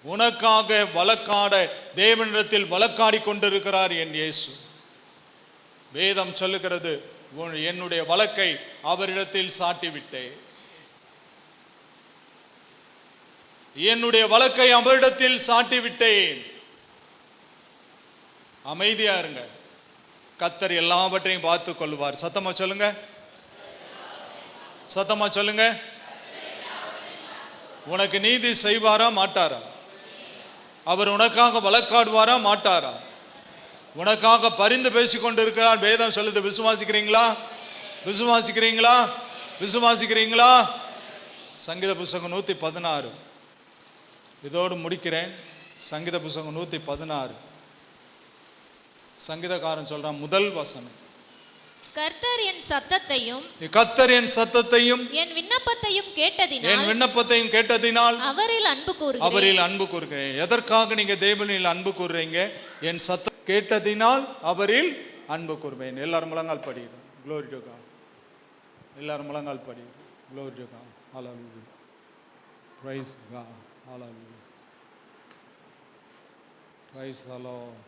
உனக்காக வழக்காட தேவனிடத்தில் வழக்காடி கொண்டிருக்கிறார் என் இயேசு. வேதம் சொல்லுகிறது, என்னுடைய வழக்கை அவரிடத்தில் சாட்டிவிட்டேன். என்னுடைய வழக்கை அவரிடத்தில் சாட்டிவிட்டேன். அமைதியா இருங்க. கர்த்தர் எல்லாவற்றையும் பார்த்து கொள்வார். சத்தமா சொல்லுங்க, சத்தமா சொல்லுங்க. உனக்கு நீதி செய்வாரா மாட்டாரா? அவர் உனக்காக வழக்காடுவாரா மாட்டாரா? உனக்காக பரிந்து பேசிக் கொண்டிருக்கிறார். வேதம் சொல்லுது. விசுவாசிக்கிறீங்களா? விசுவாசிக்கிறீங்களா? விசுவாசிக்கிறீங்களா? சங்கீத புஸ்தகம் 116. இதோடு முடிக்கிறேன். சங்கீத புஸ்தகம் 116. சங்கீதக்காரன் சொல்றான், முதல் வசனம், கர்த்தர் என் சத்தத்தையும் கர்த்தர் என் சத்தத்தையும் என் விண்ணப்பத்தையும் என் விண்ணப்பத்தையும் கேட்டதினால் அவரில் அன்பு கூறுகிறேன். அவரில் அன்பு கூறுகிறேன். எதற்காக நீங்க தேவனில் அன்பு கூறுறீங்க? என் சத்தம் கேட்டதினால் அவரில் அன்பு கூறுவேன். எல்லாரும் முழங்கால் படிக்கிறோம். Glory to God. எல்லாரும் முழங்கால் படிக்கிறோம். Glory to God. Hallelujah. Praise God. Hallelujah. Praise the Lord.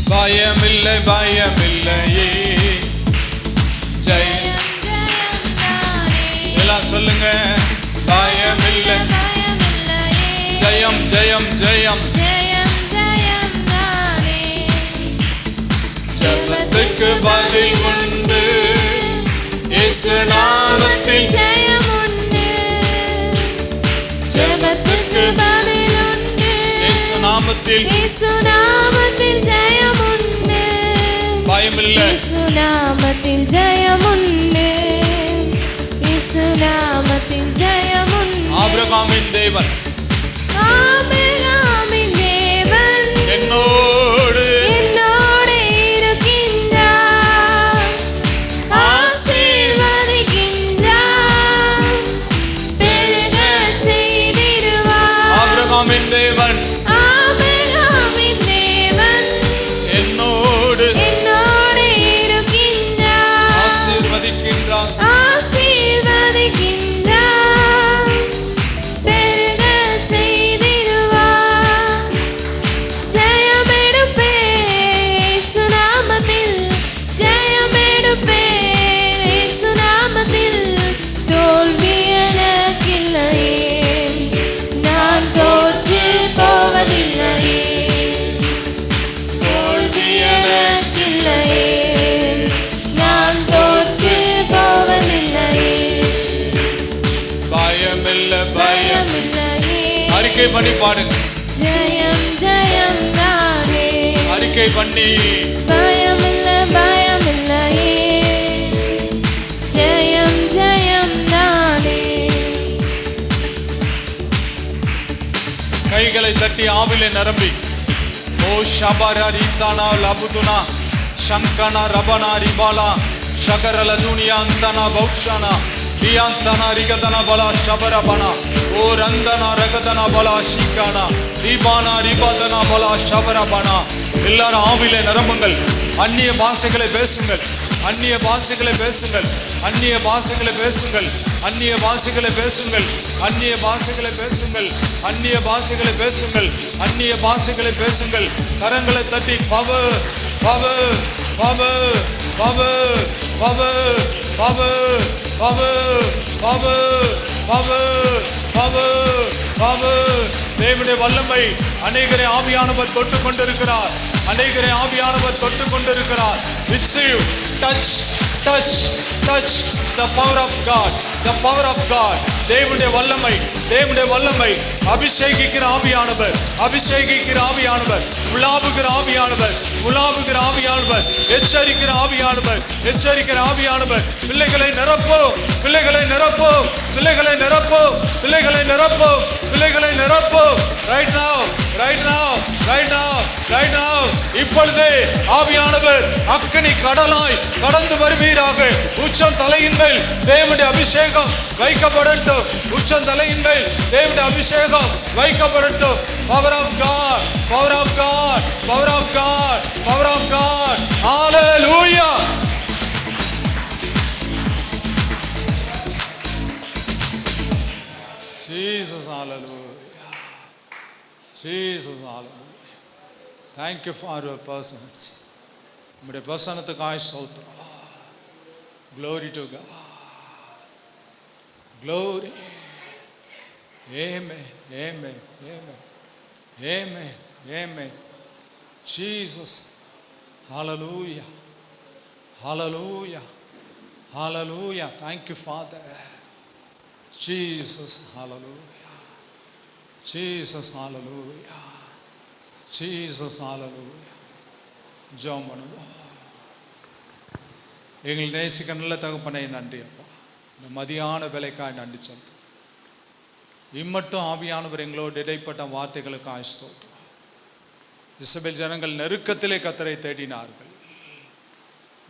பயமில்லை பயமில்லையே, ஜெயம் எல்லாம் சொல்லுங்க. பயமில்லை ஜெயம் ஜெயம் ஜெயம் ஜெபத்துக்கு பதில் உண்டு இயேசு நாமத்தில். ஜெபத்திற்கு பதில் உண்டு இயேசு நாமத்தில். இயேசு நாமத்தில் ஜெயம் உண்டு. பயமில்லை. இயேசு நாமத்தில் ஜெயம் உண்டு. இயேசு நாமத்தில் ஜெயம் உண்டு. ஆபிரகாமின் தேவன் ஆபிரகாமின் தேவன் என்னோடு என்னோடு இருக்கின்றார். ஆசீர்வதிக்கின்றார். பெருகச் செய்திடுவார். ஆபிரகாமின் தேவன் ஆபிரகாமின் தேவன் என்னோடு என்னோடு இருக்கின்றார். ஆசீர்வதிக்கின்றார். ஆசீர்வதிக்கின்றார். பெருகச் செய்திடுவார். ஜெயமெடுப்பேன் இயேசு நாமத்தில். ஜெயமெடுப்பேன் இயேசு நாமத்தில். தோல்வி எனக்கில்லையே, நான் தோற்று போவதில்லையே. தோல்வி எனக்கில்லையே, நான் தோற்று போவதில்லையே. பயமில்லை பயம். பயமில்லையே, அறிக்கை பண்ணி பாடுங்க. ஜெயம் ஜெயம் தானே. அறிக்கை பண்ணி பயமில்லை பயமில்லையே, ஜெயம் ஜெயம் தானே. கைகளை தட்டி ஆவிலே நிரம்பி ஓ ஷபரா ரீதானா லபுதுனா சங்கனா ரபனா ரிபாலா ஷகரல துனியா அந்தனா பௌக்ஷானா லியாந்தனா ரிகதனா பலா ஷபரபனா ஓ ரந்தனா ரகதனா பலா ஷிகானா ரிபானா ரிபதனா பலா ஷபரபனா. எல்லாரும் ஆவிலே நிரம்புங்கள். அந்நிய பாஷைகளை பேசுங்கள். அந்நிய பாஷைகளை பேசுங்கள். அந்நிய பாஷைகளை பேசுங்கள். அந்நிய பாஷைகளை பேசுங்கள். அந்நிய பாஷைகளை பேசுங்கள். அந்நிய பாஷைகளை பேசுங்கள். அந்நிய பாஷைகளை பேசுங்கள். கரங்களை தட்டி power power power power power power power power power power power. தேவனுடைய வல்லமை அநேகரை ஆவியானவர் தொட்டு கொண்டிருக்கிறார். அநேகரை ஆவியானவர் தொட்டு கொண்டிருக்கிறார். Receive, touch, touch, touch the power of God, the power of God. தேவனுடைய வல்லமை, தேவனுடைய வல்லமை. அபிஷேகிக்கிற ஆவியானவர், அபிஷேகிக்கிற ஆவியானவர், உலாவுகிற ஆவியானவர், உலாவுகிற ஆவியானவர், எச்சரிக்கிற ஆவியானவர், எச்சரிக்கிற ஆவியானவர். பிள்ளைகளை நிரப்போம், பிள்ளைகளை நிரப்போம், பிள்ளைகளை நிரப்போம், பிள்ளைகளை நிரப்போம், பிள்ளைகளை நிரப்போம். Right now, right now, right now, right now. இப்பொழுதே ஆவியானவர் அக்கினி கடலாய் கடந்து வருவீராக. உச்சம் தலையின் மேல் தேவனுடைய அபிஷேகம் வைக்கப்படட்டும். உச்சம் தலையின் மேல் தேவனுடைய அபிஷேகம் வைக்கப்படட்டும். Power of God, power of God, power of God, power of God. Hallelujah. Jesus, hallelujah. Jesus, hallelujah. Thank you for your presence. உம்முடைய பிரசன்னத்துக்காய் ஸ்தோத்திரம். Glory to God. Glory. Amen. Amen. Amen. Amen. Amen. Jesus. Hallelujah. Hallelujah. Hallelujah. Thank you, Father. Jesus hallelujah, Jesus hallelujah, Jesus hallelujah. ஜெபம் பண்ணுவோம். எங்களை நேசிக்க நல்ல தகப்பனே நன்றி அப்பா. இந்த மதியான வேலைக்காய் நன்றி சொல்லுவோம். இம்மட்டும் ஆவியானவர் எங்களோடு இடைப்பட்ட வார்த்தைகளுக்காக ஸ்தோத்திரம். இஸ்ரவேல் ஜனங்கள் நெருக்கத்திலே கர்த்தரை தேடினார்கள்.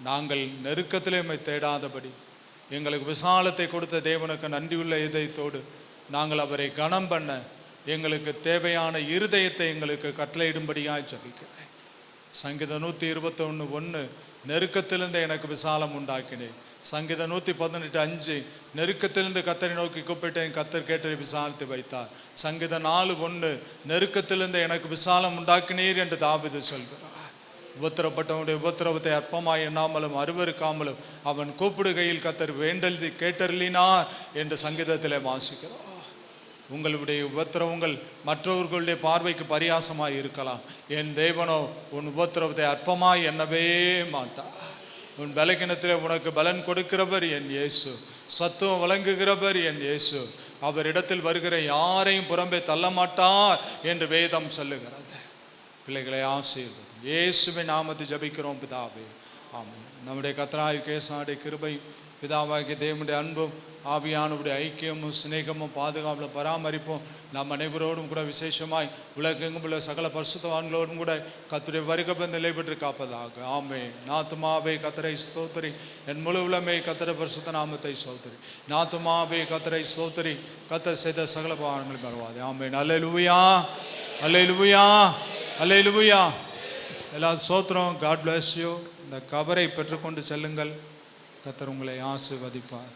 நாங்கள் நெருக்கத்திலே உம்மை தேடாதபடி எங்களுக்கு விசாலத்தை கொடுத்த தேவனுக்கு நன்றியுள்ள இதயத்தோடு நாங்கள் அவரை கனம் பண்ண எங்களுக்கு தேவையான இருதயத்தை எங்களுக்கு கட்டளையிடும்படியாய் ஜெபிக்கிறேன். சங்கீதம் 121:1 நெருக்கத்திலிருந்து எனக்கு விசாலம் உண்டாக்கினேன். சங்கீதம் 118:5 நெருக்கத்திலிருந்து கர்த்தரை நோக்கி கூப்பிட்டேன், கர்த்தர் கேட்டு விசாலத்தை வைத்தார். சங்கீதம் 4:1 நெருக்கத்திலிருந்து எனக்கு விசாலம் உண்டாக்கினீர் என்று தாவீது சொல்கிறார். உபத்திரப்பட்டவனுடைய உபத்திரவத்தை அற்பமாய் எண்ணாமலும் அருவருக்காமலும் அவன் கூப்பிடுகையில் கர்த்தர் வேண்டல் கேட்டருளினார் என்று சங்கீதத்திலே வாசிக்கிறோம். உங்களுடைய உபத்திரவங்கள் மற்றவர்களுடைய பார்வைக்கு பரியாசமாய் இருக்கலாம். என் தேவனோ உன் உபத்திரவத்தை அற்பமாய் எண்ணவே மாட்டார். உன் பலகீனத்திலே உனக்கு பலன் கொடுக்கிறவர் என் இயேசு, சத்துவம் வழங்குகிறவர் என் இயேசு. அவரிடத்தில் வருகிற யாரையும் புறம்பே தள்ள மாட்டார் என்று வேதம் சொல்லுகிறது. பிள்ளைகளை ஆசீர்வதி இயேசுவின் நாமத்தை ஜெபிக்கிறோம் பிதாவே, ஆமென். நம்முடைய கர்த்தராகிய இயேசுவுடைய கிருபை, பிதாவாகிய தேவனுடைய அன்பும், ஆவியானவருடைய ஐக்கியமும், சிநேகமும், பாதுகாப்பும், பராமரிப்பும் நம் அனைவரோடும் கூட விசேஷமாய் உலகெங்கும் உள்ள சகல பரிசுத்தவான்களோடும் கூட கர்த்தருடைய வருகை நிலை பெற்று காப்பதாக. ஆமென். நாத்துமாவே கர்த்தரை ஸ்தோத்திரி, என் முழு உலமே கர்த்தருடைய பரிசுத்த நாமத்தை ஸ்தோத்திரி. நாத்துமாவே கர்த்தரை ஸ்தோத்திரி, கர்த்தர் செய்த சகல பாவங்களையும் மறவாதே. ஆமென். அல்லேலூயா, அல்லேலூயா, அல்லேலூயா. எல்லா ஸ்தோத்திரம். God bless you. இந்த கபரை பெற்றுக்கொண்டு செல்லுங்கள். கர்த்தர் உங்களை ஆசீர்வதிப்பார்.